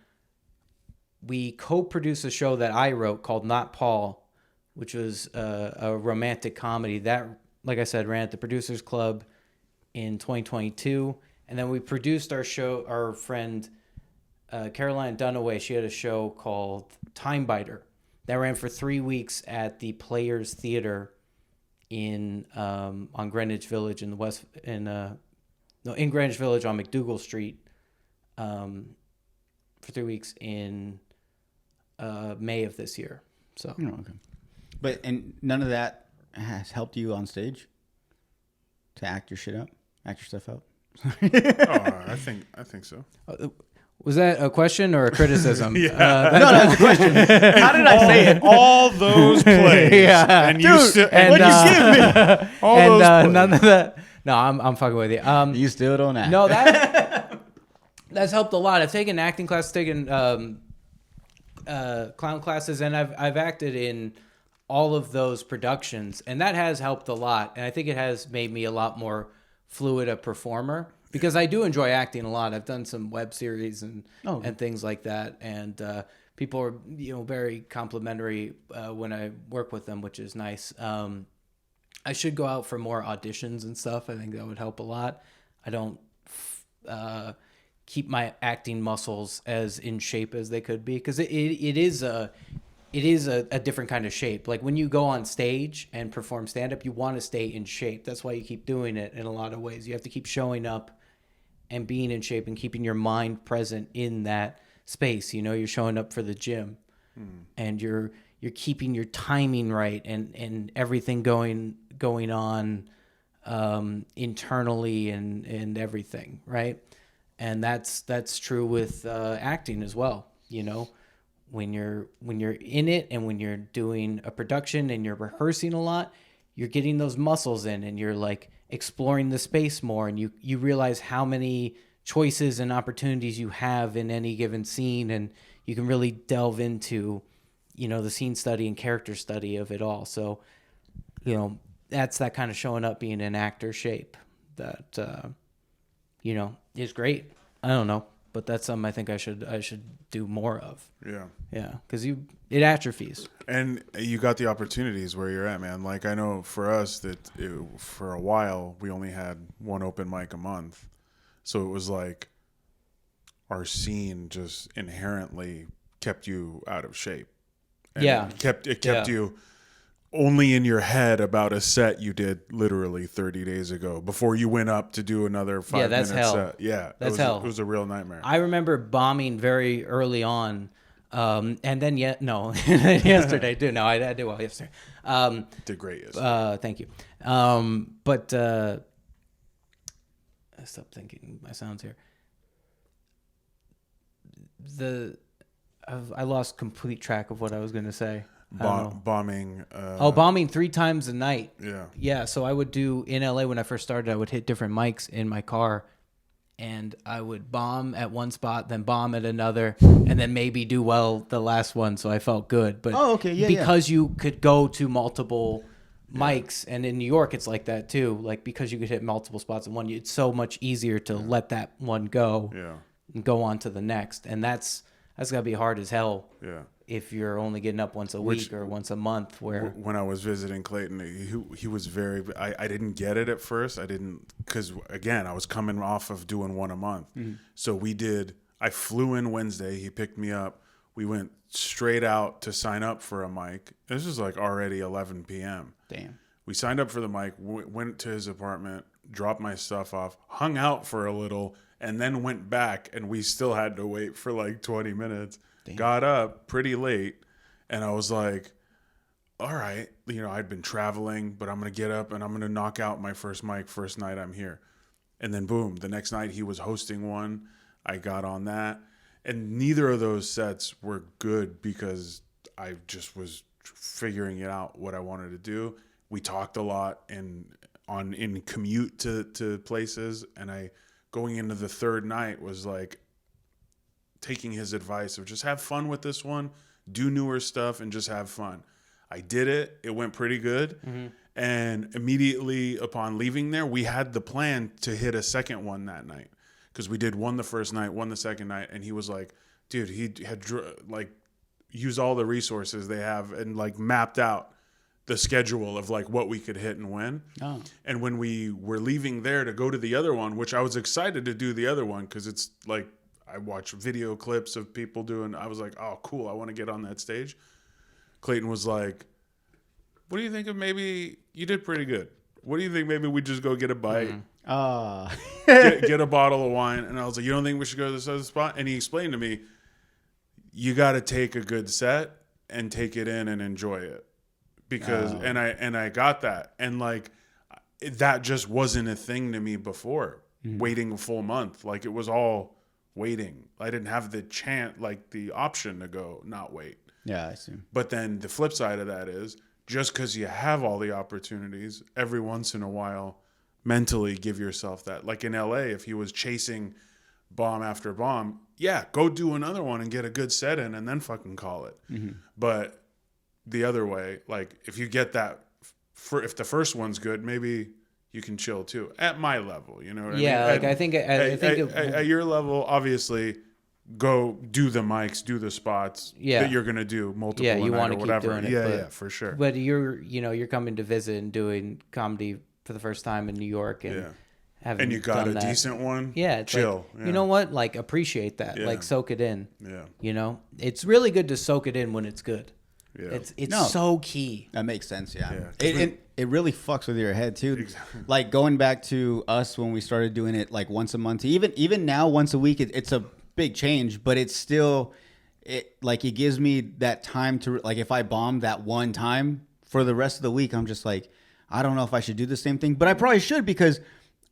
D: we co-produced a show that I wrote called Not Paul, which was a romantic comedy that, like I said, ran at the Producers Club in 2022. And then we produced our show, our friend Caroline Dunaway, she had a show called Time Biter that ran for 3 weeks at the Players Theater in on Greenwich Village in the in Greenwich Village on McDougal Street for 3 weeks in May of this year. So
C: Oh, okay. But and none of that has helped you on stage to act your stuff out.
E: I think so.
D: was that a question or a criticism?
C: No, that's a question. How did I say it?
E: All those plays.
D: Yeah.
E: And
C: Dude,
D: and,
C: what'd you give me?
E: all
D: and
E: those plays.
D: none of that. No, I'm fucking with you.
C: You still don't act.
D: No, that's helped a lot. I've taken acting classes, taken clown classes, and I've acted in all of those productions, and that has helped a lot. And I think it has made me a lot more fluid a performer because I do enjoy acting a lot. I've done some web series and things like that, and people are very complimentary when I work with them, which is nice. I should go out for more auditions and stuff. I think that would help a lot. I don't keep my acting muscles as in shape as they could be because it is a different kind of shape. Like when you go on stage and perform stand-up, you want to stay in shape. That's why you keep doing it in a lot of ways. You have to keep showing up and being in shape and keeping your mind present in that space. You're showing up for the gym and you're keeping your timing right and everything going on internally and everything, right? And that's true with acting as well. When you're in it and when you're doing a production and you're rehearsing a lot, you're getting those muscles in, and you're like exploring the space more, and you realize how many choices and opportunities you have in any given scene, and you can really delve into, you know, the scene study and character study of it all. So, you know, that's that kind of showing up being in actor shape that, you know, is great. I don't know, but that's something I think I should do more of. Yeah, because it atrophies.
E: And you got the opportunities where you're at, man. Like, I know for us for a while we only had one open mic a month, so it was like our scene just inherently kept you out of shape. And it kept you only in your head about a set you did literally 30 days ago before you went up to do another 5-minute
D: hell.
E: set. Yeah,
D: That's hell.
E: It was a real nightmare.
D: I remember bombing very early on, and then yesterday too. No, I did well yesterday.
E: Did great yesterday.
D: Thank you. But I stopped thinking my sounds here. I lost complete track of what I was going to say.
E: Bombing.
D: Bombing 3 times a night.
E: Yeah.
D: Yeah. So I would do in LA when I first started. I would hit different mics in my car, and I would bomb at one spot, then bomb at another, and then maybe do well the last one. So I felt good. But because you could go to multiple mics, and in New York it's like that too. Like, because you could hit multiple spots in one, it's so much easier to let that one go. And go on to the next, and that's gotta be hard as hell.
E: Yeah.
D: If you're only getting up once a week or once a month, where
E: when I was visiting Clayton, he was very. I didn't get it at first. I didn't, because again I was coming off of doing one a month. So I flew in Wednesday. He picked me up. We went straight out to sign up for a mic. This was like already 11 p.m.
D: Damn.
E: We signed up for the mic. Went to his apartment, dropped my stuff off, hung out for a little, and then went back, and we still had to wait for like 20 minutes. Damn. Got up pretty late, and I was like, all right, you know, I'd been traveling, but I'm going to get up and I'm going to knock out my first mic first night I'm here. And then boom, the next night he was hosting one. I got on that. And neither of those sets were good because I just was figuring it out what I wanted to do. We talked a lot in commute to places, and going into the third night was like taking his advice of just have fun with this one, do newer stuff, and just have fun. I did it. It went pretty good. And immediately upon leaving there, we had the plan to hit a second one that night, because we did one the first night, one the second night, and he was like, dude, he had like used all the resources they have and like mapped out the schedule of like what we could hit and when. Oh. And when we were leaving there to go to the other one, which I was excited to do the other one because it's like I watch video clips of people doing. I was like, oh, cool, I want to get on that stage. Clayton was like, what do you think of maybe you did pretty good? What do you think maybe we just go get a bite? Get a bottle of wine. And I was like, you don't think we should go to this other spot? And he explained to me, you got to take a good set and take it in and enjoy it. Because and I got that, and like that just wasn't a thing to me before. Waiting a full month, like it was all waiting. I didn't have the option to go not wait.
C: Yeah, I see.
E: But then the flip side of that is, just because you have all the opportunities, every once in a while, mentally give yourself that. Like in LA, if he was chasing bomb after bomb, yeah, go do another one and get a good set in, and then fucking call it. But the other way, like if you get that, if the first one's good, maybe you can chill too. At my level, you know what I mean?
D: Like I think
E: at your level, obviously, go do the mics, do the spots that you're gonna do multiple. Yeah, you want to keep doing it. Yeah, for sure.
D: But you're coming to visit and doing comedy for the first time in New York, and
E: and you got a decent one.
D: Yeah, it's
E: chill.
D: Like, you know what? Like appreciate that. Like soak it in.
E: Yeah.
D: You know, it's really good to soak it in when it's good.
E: Yeah.
D: It's so key.
C: That makes sense. Yeah. It really fucks with your head too. Exactly. Like going back to us when we started doing it like once a month, even now once a week, it's a big change, but it's still it gives me that time to, like, if I bomb that one time for the rest of the week, I'm just like, I don't know if I should do the same thing, but I probably should, because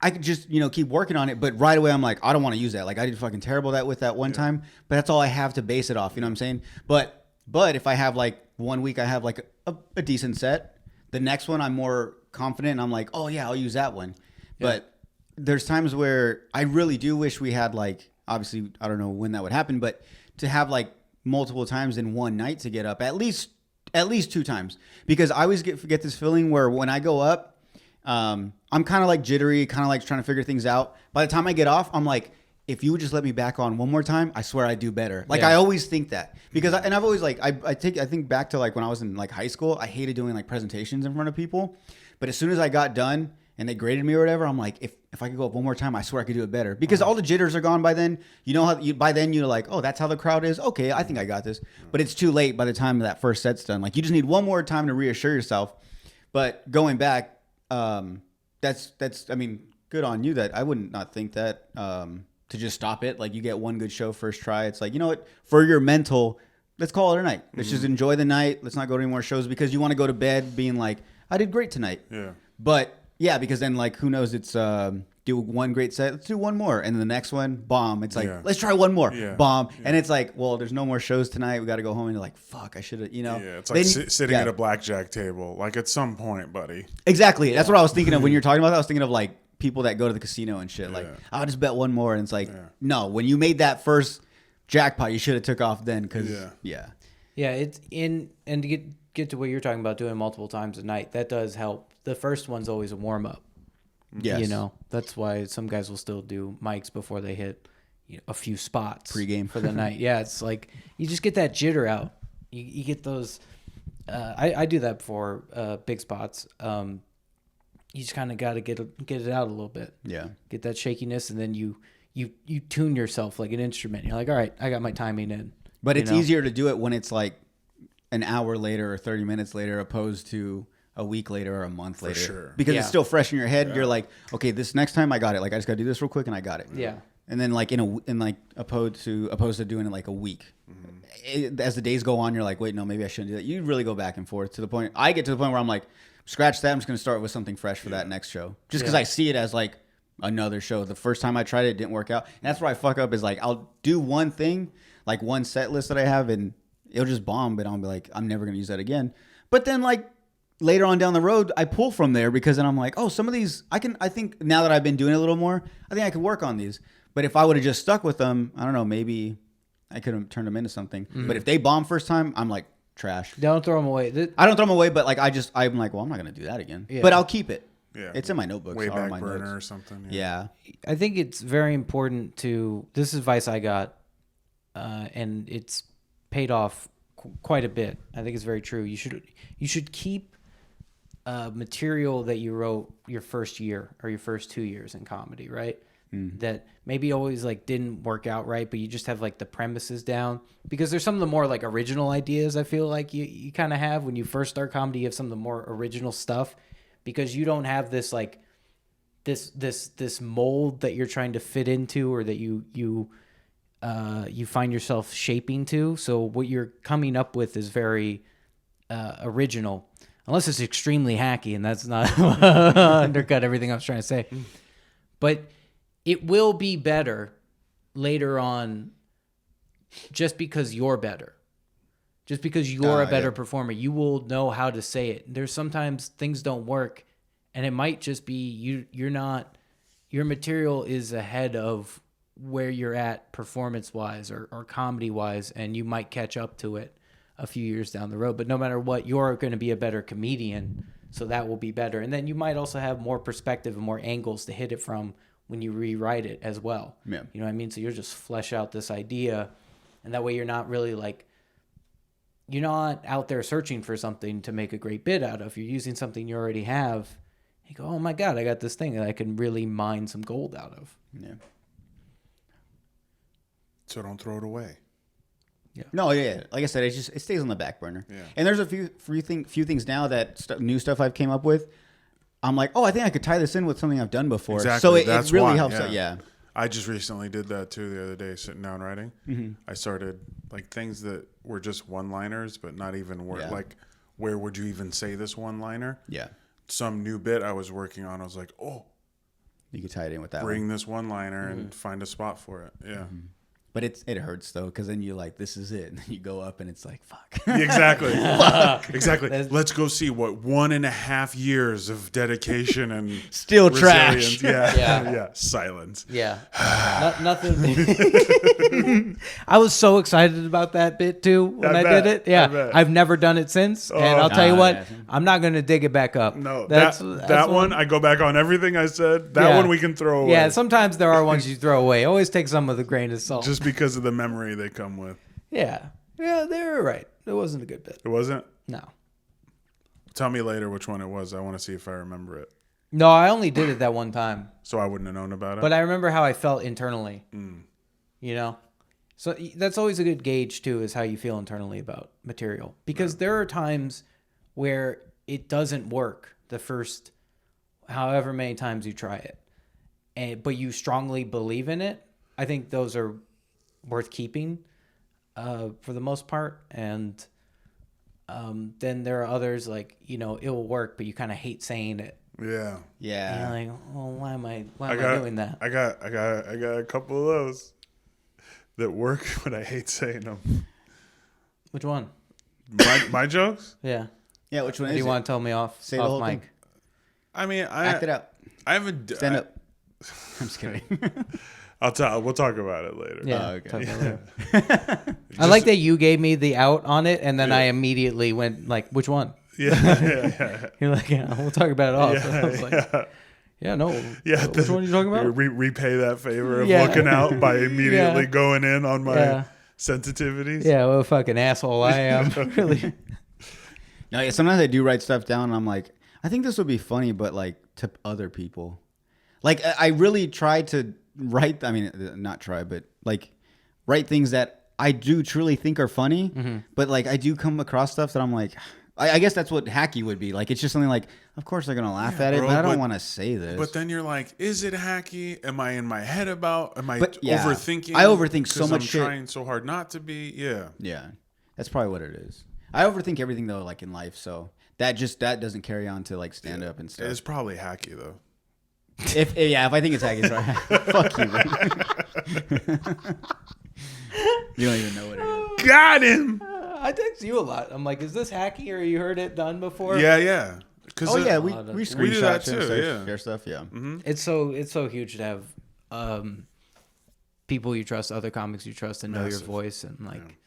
C: I could just, keep working on it. But right away, I'm like, I don't want to use that. Like I did fucking terrible with that one time, but that's all I have to base it off. You know what I'm saying? But if I have like 1 week, I have like a decent set, the next one I'm more confident and I'm like, oh yeah, I'll use that one. But there's times where I really do wish we had like, obviously I don't know when that would happen, but to have like multiple times in one night to get up at least 2 times, because I always get this feeling where when I go up, I'm kind of like jittery, kind of like trying to figure things out. By the time I get off, I'm like, if you would just let me back on one more time, I swear I'd do better. Like I always think that, because I've always like I think back to like when I was in like high school, I hated doing like presentations in front of people, but as soon as I got done and they graded me or whatever, I'm like, if I could go up one more time, I swear I could do it better, because all the jitters are gone by then. You know how by then you're like, oh, that's how the crowd is. Okay, I think I got this, but it's too late by the time that first set's done. Like you just need one more time to reassure yourself. But going back, that's I mean, good on you. That I wouldn't not think that to just stop it. Like you get one good show first try. It's like, you know what, for your mental, let's call it a night. Let's just enjoy the night. Let's not go to any more shows, because you want to go to bed being like, I did great tonight.
E: Yeah.
C: But yeah, because then like who knows? It's do one great set. Let's do one more, and then the next one, bomb. It's like let's try one more, bomb. And it's like, well, there's no more shows tonight. We got to go home, and you're like, fuck, I should have, you know.
E: Yeah, it's like sitting at a blackjack table. Like at some point, buddy.
C: Exactly. That's what I was thinking of when you're talking about that. I was thinking of like people that go to the casino and shit. Like I'll just bet one more, and it's like, no, when you made that first jackpot, you should have took off then, because
D: yeah, it's in, and to get to what you're talking about, doing multiple times a night, that does help. The first one's always a warm up.
C: Yes.
D: You know, that's why some guys will still do mics before they hit a few spots
C: pre-game
D: for the night. Yeah, it's like you just get that jitter out. You get those. I do that before big spots. You just kind of got to get it out a little bit.
C: Yeah.
D: Get that shakiness, and then you tune yourself like an instrument. You're like, all right, I got my timing in.
C: But it's easier to do it when it's like an hour later or 30 minutes later, opposed to a week later or a month later.
E: Sure.
C: Because it's still fresh in your head. You're like, okay, this next time I got it. Like I just got to do this real quick and I got it.
D: Yeah.
C: And then like opposed to doing it like a week. As the days go on, you're like, wait, no, maybe I shouldn't do that. You really go back and forth to the point. I get to the point where I'm like, scratch that. I'm just going to start with something fresh for that next show. Just because I see it as like another show. The first time I tried it, it didn't work out. And that's where I fuck up, is like, I'll do one thing, like one set list that I have, and it'll just bomb, but I'll be like, I'm never going to use that again. But then like later on down the road, I pull from there, because then I'm like, oh, some of these I think now that I've been doing it a little more, I think I could work on these. But if I would have just stuck with them, I don't know, maybe I could have turned them into something. But if they bomb first time, I'm like, trash.
D: Don't throw them away.
C: I don't throw them away, but like I'm like, well, I'm not going to do that again. Yeah. But I'll keep it.
E: Yeah.
C: It's in my notebooks.
E: Way back
C: my
E: burner
C: notes.
E: or something.
C: Yeah.
D: I think it's very important to, this is advice I got, and it's paid off quite a bit. I think it's very true. You should keep material that you wrote your first year or your first 2 years in comedy, right? That maybe always like didn't work out right, but you just have like the premises down, because there's some of the more like original ideas I feel like you kind of have when you first start comedy. You have some of the more original stuff, because you don't have this like this mold that you're trying to fit into, or that you find yourself shaping to. So what you're coming up with is very original, unless it's extremely hacky, and that's not undercut everything I was trying to say. But it will be better later on, just because you're better. Just because you're a better performer, you will know how to say it. There's sometimes things don't work, and it might just be you're not, your material is ahead of where you're at performance-wise or comedy-wise, and you might catch up to it a few years down the road. But no matter what, you're going to be a better comedian, so that will be better. And then you might also have more perspective and more angles to hit it from when you rewrite it as well.
C: Yeah.
D: You know what I mean? So you'll just flesh out this idea, and that way you're not really like, you're not out there searching for something to make a great bit out of. You're using something you already have. You go, oh my God, I got this thing that I can really mine some gold out of.
C: Yeah.
E: So don't throw it away.
C: Yeah. No, yeah. Like I said, it stays on the back burner.
E: Yeah.
C: And there's a few things now that new stuff I've came up with. I'm like, oh, I think I could tie this in with something I've done before.
E: Exactly.
C: So it
E: That's
C: really
E: why,
C: helps.
E: yeah.
C: Yeah.
E: I just recently did that too the other day, sitting down writing. Mm-hmm. I started like things that were just one-liners, but not even like, where would you even say this one-liner?
C: Yeah.
E: Some new bit I was working on, I was like, oh,
C: you could tie it in with that.
E: Bring this one-liner and find a spot for it. Yeah. Mm-hmm.
C: But it hurts though, because then you're like, this is it. And then you go up and it's like, fuck.
E: Exactly. Exactly. Let's go see what 1.5 years of dedication and
C: Still
E: resilience.
C: trash.
E: Yeah.
D: Yeah.
E: Silence.
D: Yeah. Nothing. I was so excited about that bit too when I did it.
E: I
D: Yeah.
E: bet.
D: I've never done it since. And I'll tell you what,
C: yeah.
D: I'm not going to dig it back up.
E: No,
D: that's
E: that one, I go back on everything I said. That
D: Yeah.
E: one we can throw away.
D: Yeah. Sometimes there are ones you throw away. Always take some with a grain of salt.
E: Just because of the memory they come with.
D: Yeah. Yeah. They were right. It wasn't a good bit.
E: It wasn't?
D: No.
E: Tell me later which one it was. I want to see if I remember it.
D: No, I only did it that one time.
E: So I wouldn't have known about it.
D: But I remember how I felt internally. You know? So that's always a good gauge, too, is how you feel internally about material. Because there are times where it doesn't work the first however many times you try it. But you strongly believe in it. I think those are worth keeping for the most part. And then there are others like, you know, it will work, but you kind of hate saying it.
E: Yeah.
C: Yeah.
D: You're like, oh, why am I doing that?
E: I got a couple of those that work, but I hate saying them.
D: Which one?
E: My jokes?
D: Yeah.
C: Yeah, which one
D: Do
C: is
D: you
C: it?
D: want to tell me off
C: Say the whole
D: mic?
C: thing.
E: I mean,
C: Act it out.
E: I haven't.
C: Stand up. I'm just kidding.
E: I'll tell. We'll talk about it later.
D: Yeah.
C: Oh, okay.
D: talk about it later. I like that you gave me the out on it, and then I immediately went like, which one?
E: Yeah.
D: You're like, yeah, we'll talk about it off. I was like, yeah, no.
E: Yeah.
D: Which one are you talking about?
E: Repay that favor of
D: Yeah.
E: looking out by immediately
D: Yeah.
E: going in on my
D: Yeah.
E: sensitivities.
D: Yeah, what a fucking asshole I am. Really.
C: No, yeah, sometimes I do write stuff down, and I'm like, I think this would be funny, but like to other people. Like I really try to write. I mean, not try, but like write things that I do truly think are funny. But like I do come across stuff that I'm like, I guess that's what hacky would be. Like it's just something like, of course they're gonna laugh at it,
E: bro,
C: but I don't
E: but-
C: want to say this.
E: But then you're like, is it hacky? Am I in my head about? Am I
C: But, yeah,
E: overthinking?
C: I overthink so
E: 'Cause
C: much
E: I'm
C: shit.
E: trying so hard not to be. Yeah.
C: Yeah, that's probably what it is. I overthink everything though, like in life, so that doesn't carry on to like stand up and stuff.
E: It's probably hacky though.
C: If I think it's hacky, it's right. Fuck you, bro. You don't even know what it is.
E: Got him.
D: I text you a lot. I'm like, is this hacky or you heard it done before?
E: Yeah.
C: Oh yeah, we
E: we do
C: screenshot
E: that
C: shit and
E: too,
C: stuff,
E: yeah.
C: share stuff. Yeah.
D: It's so huge to have people you trust, other comics you trust, and know your
E: Massive.
D: voice, and like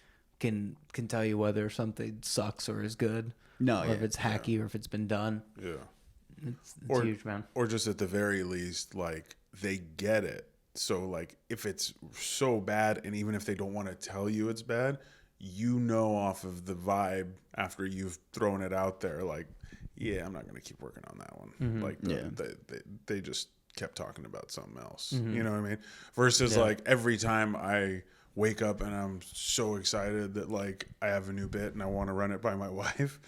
D: can tell you whether something sucks or is good.
C: No,
D: or
C: yeah.
D: if it's hacky or if it's been done.
E: Yeah.
D: It's
E: Or-
D: huge, man.
E: Or just at the very least, like they get it. So like if it's so bad, and even if they don't want to tell you it's bad, you know off of the vibe after you've thrown it out there, like, yeah, I'm not going to keep working on that one. Like they just kept talking about something else. You know what I mean? Versus like every time I wake up and I'm so excited that like I have a new bit and I want to run it by my wife.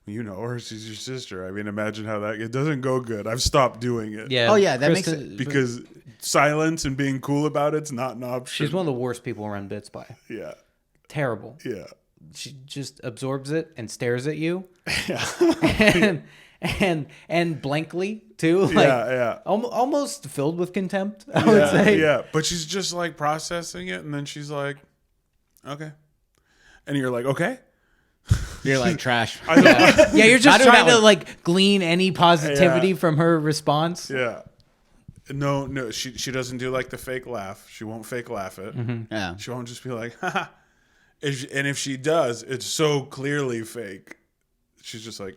E: You know her, she's your sister. I mean, imagine how that, it doesn't go good. I've stopped doing it.
D: Yeah.
C: Oh, yeah, that makes
D: Krista-
C: it-
E: Because silence and being cool about it's not an option.
D: she's one of the worst people to run bits by.
E: Yeah.
D: Terrible.
E: Yeah.
D: She just absorbs it and stares at you. Yeah. and blankly too. Like,
E: yeah.
D: almost filled with contempt, I would
E: Yeah.
D: say.
E: Yeah. But she's just like processing it, and then she's like, okay. And you're like, okay.
C: You're like trash.
D: Yeah, you're just
C: do
D: trying
C: that
D: to
C: one.
D: like glean any positivity
E: Yeah.
D: from her response.
E: Yeah. No, she doesn't do like the fake laugh. She won't fake laugh it.
C: Yeah.
E: She won't just be like, haha. And if she does, it's so clearly fake. She's just like,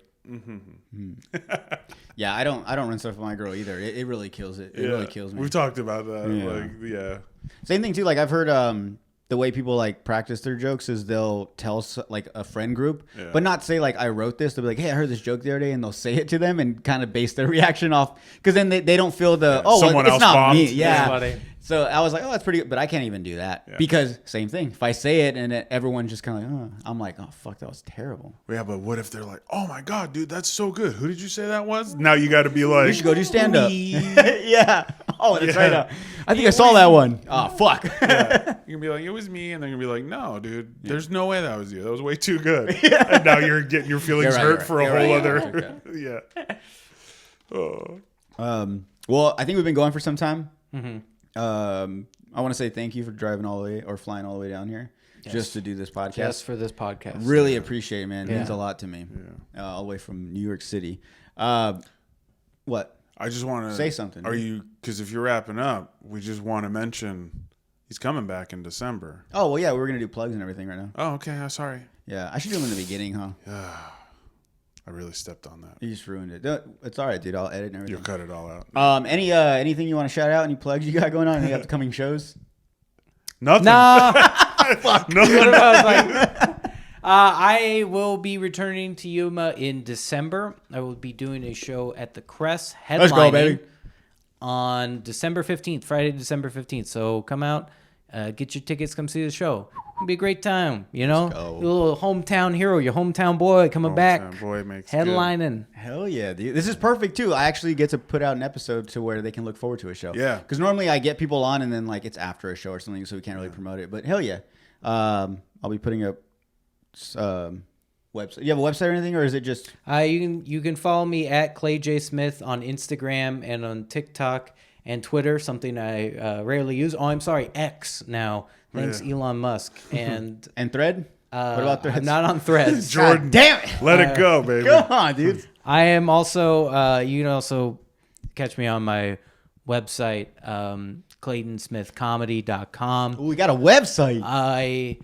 C: Yeah, I don't run stuff with my girl either. It really kills it. It really kills me.
E: We've talked about that.
C: Yeah.
E: Like, yeah.
C: Same thing too. Like I've heard the way people like practice their jokes is they'll tell like a friend group, but not say like I wrote this. They'll be like, hey, I heard this joke the other day, and they'll say it to them and kind of base their reaction off, because then they don't feel the
E: Someone
C: it's
E: else
C: not
E: bombed.
C: me. Yeah.
D: Somebody.
C: So I was like, oh, that's pretty good, but I can't even do that because same thing. If I say it and everyone's just kind of like, oh, I'm like, oh fuck, that was terrible.
E: Yeah, but what if they're like, oh my God, dude, that's so good. Who did you say that was? Now you got to be like,
C: You should go do stand up. Yeah. Oh, that's
E: Yeah.
C: right. I think I saw that one. Oh fuck.
E: You're going to be like, it was me. And they're going to be like, no, dude, there's no way that was you. That was way too good. And now you're getting your feelings
C: You're right,
E: hurt
C: you're right.
E: for a
C: You're
E: whole
C: right,
E: other. Yeah. Oh.
C: Well, I think we've been going for some time. I want to say thank you for driving all the way or flying all the way down here just to do this podcast.
D: Just for this podcast.
C: Really appreciate it, man. It
D: Yeah.
C: means a lot to me. All the way from New York City. What?
E: I just want to
C: Say something,
E: Are
C: dude.
E: you? Because if you're wrapping up, we just want to mention he's coming back in December.
C: Oh, well, yeah, we were going to do plugs and everything right now.
E: Oh, okay. Sorry.
C: Yeah, I should do them in the beginning, huh?
E: I really stepped on that.
C: You just ruined it. It's all right, dude. I'll edit and everything.
E: You'll cut it all out.
C: Anything you want to shout out? Any plugs you got going on? Any upcoming shows?
E: Nothing.
D: Nah.
E: Nothing.
D: I will be returning to Yuma in December. I will be doing a show at the Crest headlining
C: Let's go, baby.
D: on December 15th, Friday, December 15th. So come out, get your tickets, come see the show. It'll be a great time, you know?
C: go.
D: Your little hometown hero, your hometown boy coming back,
E: Hometown boy makes
D: headlining.
C: Hell yeah, dude. This is perfect, too. I actually get to put out an episode to where they can look forward to a show.
E: Yeah.
C: Because normally I get people on and then, like, it's after a show or something, so we can't really promote it. But hell yeah. I'll be putting up website. You have a website or anything, or is it just...
D: You can follow me at Clay J. Smith on Instagram and on TikTok and Twitter, something I rarely use. Oh, I'm sorry, X now. Thanks, Elon Musk. And
C: And Thread? What about Threads?
D: I'm not on Threads.
E: Jordan,
C: damn it.
E: let it go, baby.
C: Come on, dude.
D: I am also, you can also catch me on my website, ClaytonSmithComedy.com.
C: Ooh, we got a website.
D: I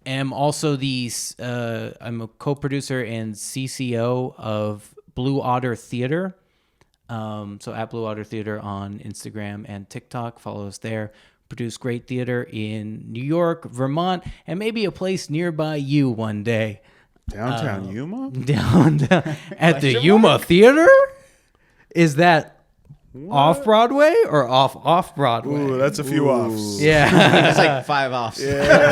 D: am also I'm a co-producer and CCO of Blue Otter Theater. So at Blue Otter Theater on Instagram and TikTok, follow us there. Produce great theater in New York, Vermont, and maybe a place nearby you one day.
E: Downtown Yuma?
D: Down at the Yuma Theater? Is that off Broadway or off Broadway?
E: Ooh, that's a few offs.
D: Yeah.
C: It's like 5 offs.
D: I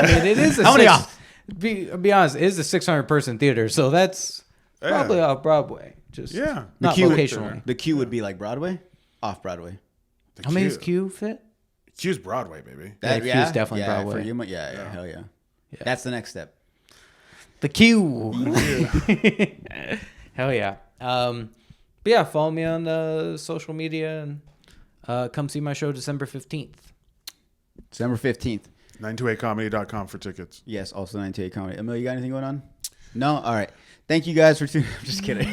D: mean, it is a
C: How many
D: six-
C: off?
D: Be honest, it is a 600-person theater, so that's probably off Broadway. Just
E: Yeah.
D: not
C: Q-
D: locationally.
C: The Q would be like Broadway? Off Broadway.
D: How many does Q fit?
E: Q's Broadway, baby.
D: Yeah, Q's definitely
C: yeah,
D: Broadway.
C: For Yuma, yeah, hell yeah. That's the next step.
D: The Q. Hell yeah. But yeah, follow me on social media and come see my show December 15th.
C: December 15th.
E: 928comedy.com for tickets.
C: Yes, also 98 Comedy. Emil, you got anything going on? No? All right. Thank you guys for tuning. I'm just kidding.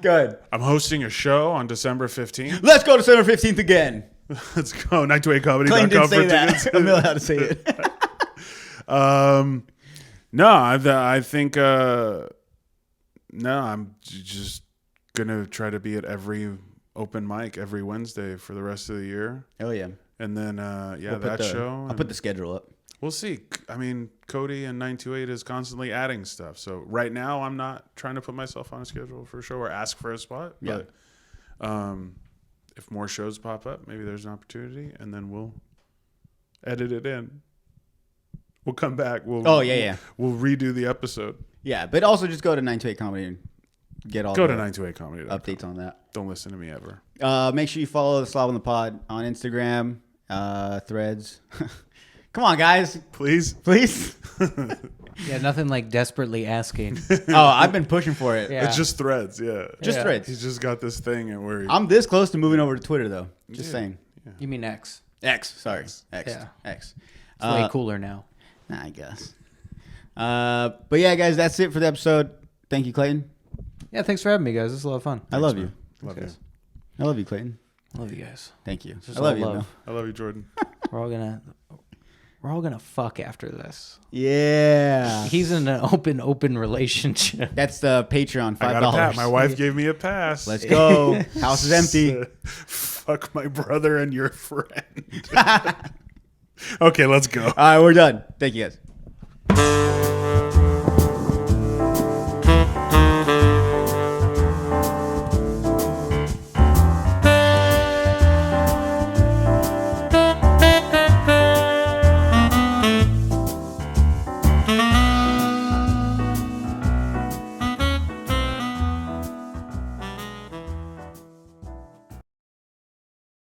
C: Go ahead.
E: I'm hosting a show on December 15th.
C: Let's go to December 15th again.
E: Let's go. 928comedy.com
C: Clayton didn't
E: for
C: say
E: tickets.
C: that. Emil had to say it.
E: No, I think no, I'm just gonna try to be at every open mic every Wednesday for the rest of the year,
C: Hell yeah.
E: and then
C: We'll put
E: that
C: the-
E: show.
C: I'll put the schedule up.
E: We'll see. I mean, Cody and 928 is constantly adding stuff. So right now, I'm not trying to put myself on a schedule for a show or ask for a spot.
C: Yeah.
E: But if more shows pop up, maybe there's an opportunity, and then we'll edit it in. We'll come back. We'll We'll redo the episode.
C: Yeah, but also just go to 928 Comedy and get all
E: Go
C: the
E: to 928 comedy.
C: updates on that.
E: Don't listen to me ever.
C: Make sure you follow the Slob on the Pod on Instagram, Threads. Come on, guys.
E: Please.
C: Please.
D: Yeah, nothing like desperately asking.
C: Oh, I've been pushing for it.
D: Yeah.
E: It's just Threads. Yeah.
C: Just
D: Yeah.
C: Threads.
E: He's just got this thing, and we're
C: I'm this close to moving over to Twitter, though. Just saying.
D: You mean X?
C: X. Sorry. X.
D: Yeah.
C: X.
D: It's way cooler now.
C: I guess. But yeah, guys, that's it for the episode. Thank you, Clayton.
D: Yeah, thanks for having me, guys. This is a lot of fun.
C: I love you.
E: love you.
C: I love you, Clayton.
D: Love you guys.
C: Thank you.
D: Just
C: I love
D: all
C: you,
D: love.
C: Mel.
E: I love you, Jordan.
D: We're all gonna fuck after this.
C: Yeah.
D: He's in an open relationship.
C: That's the Patreon,
E: I got a pass.
C: $5.
E: My wife gave me a pass.
C: Let's go. House is empty.
E: Fuck my brother and your friend. Okay, let's go.
C: All right, we're done. Thank you, guys.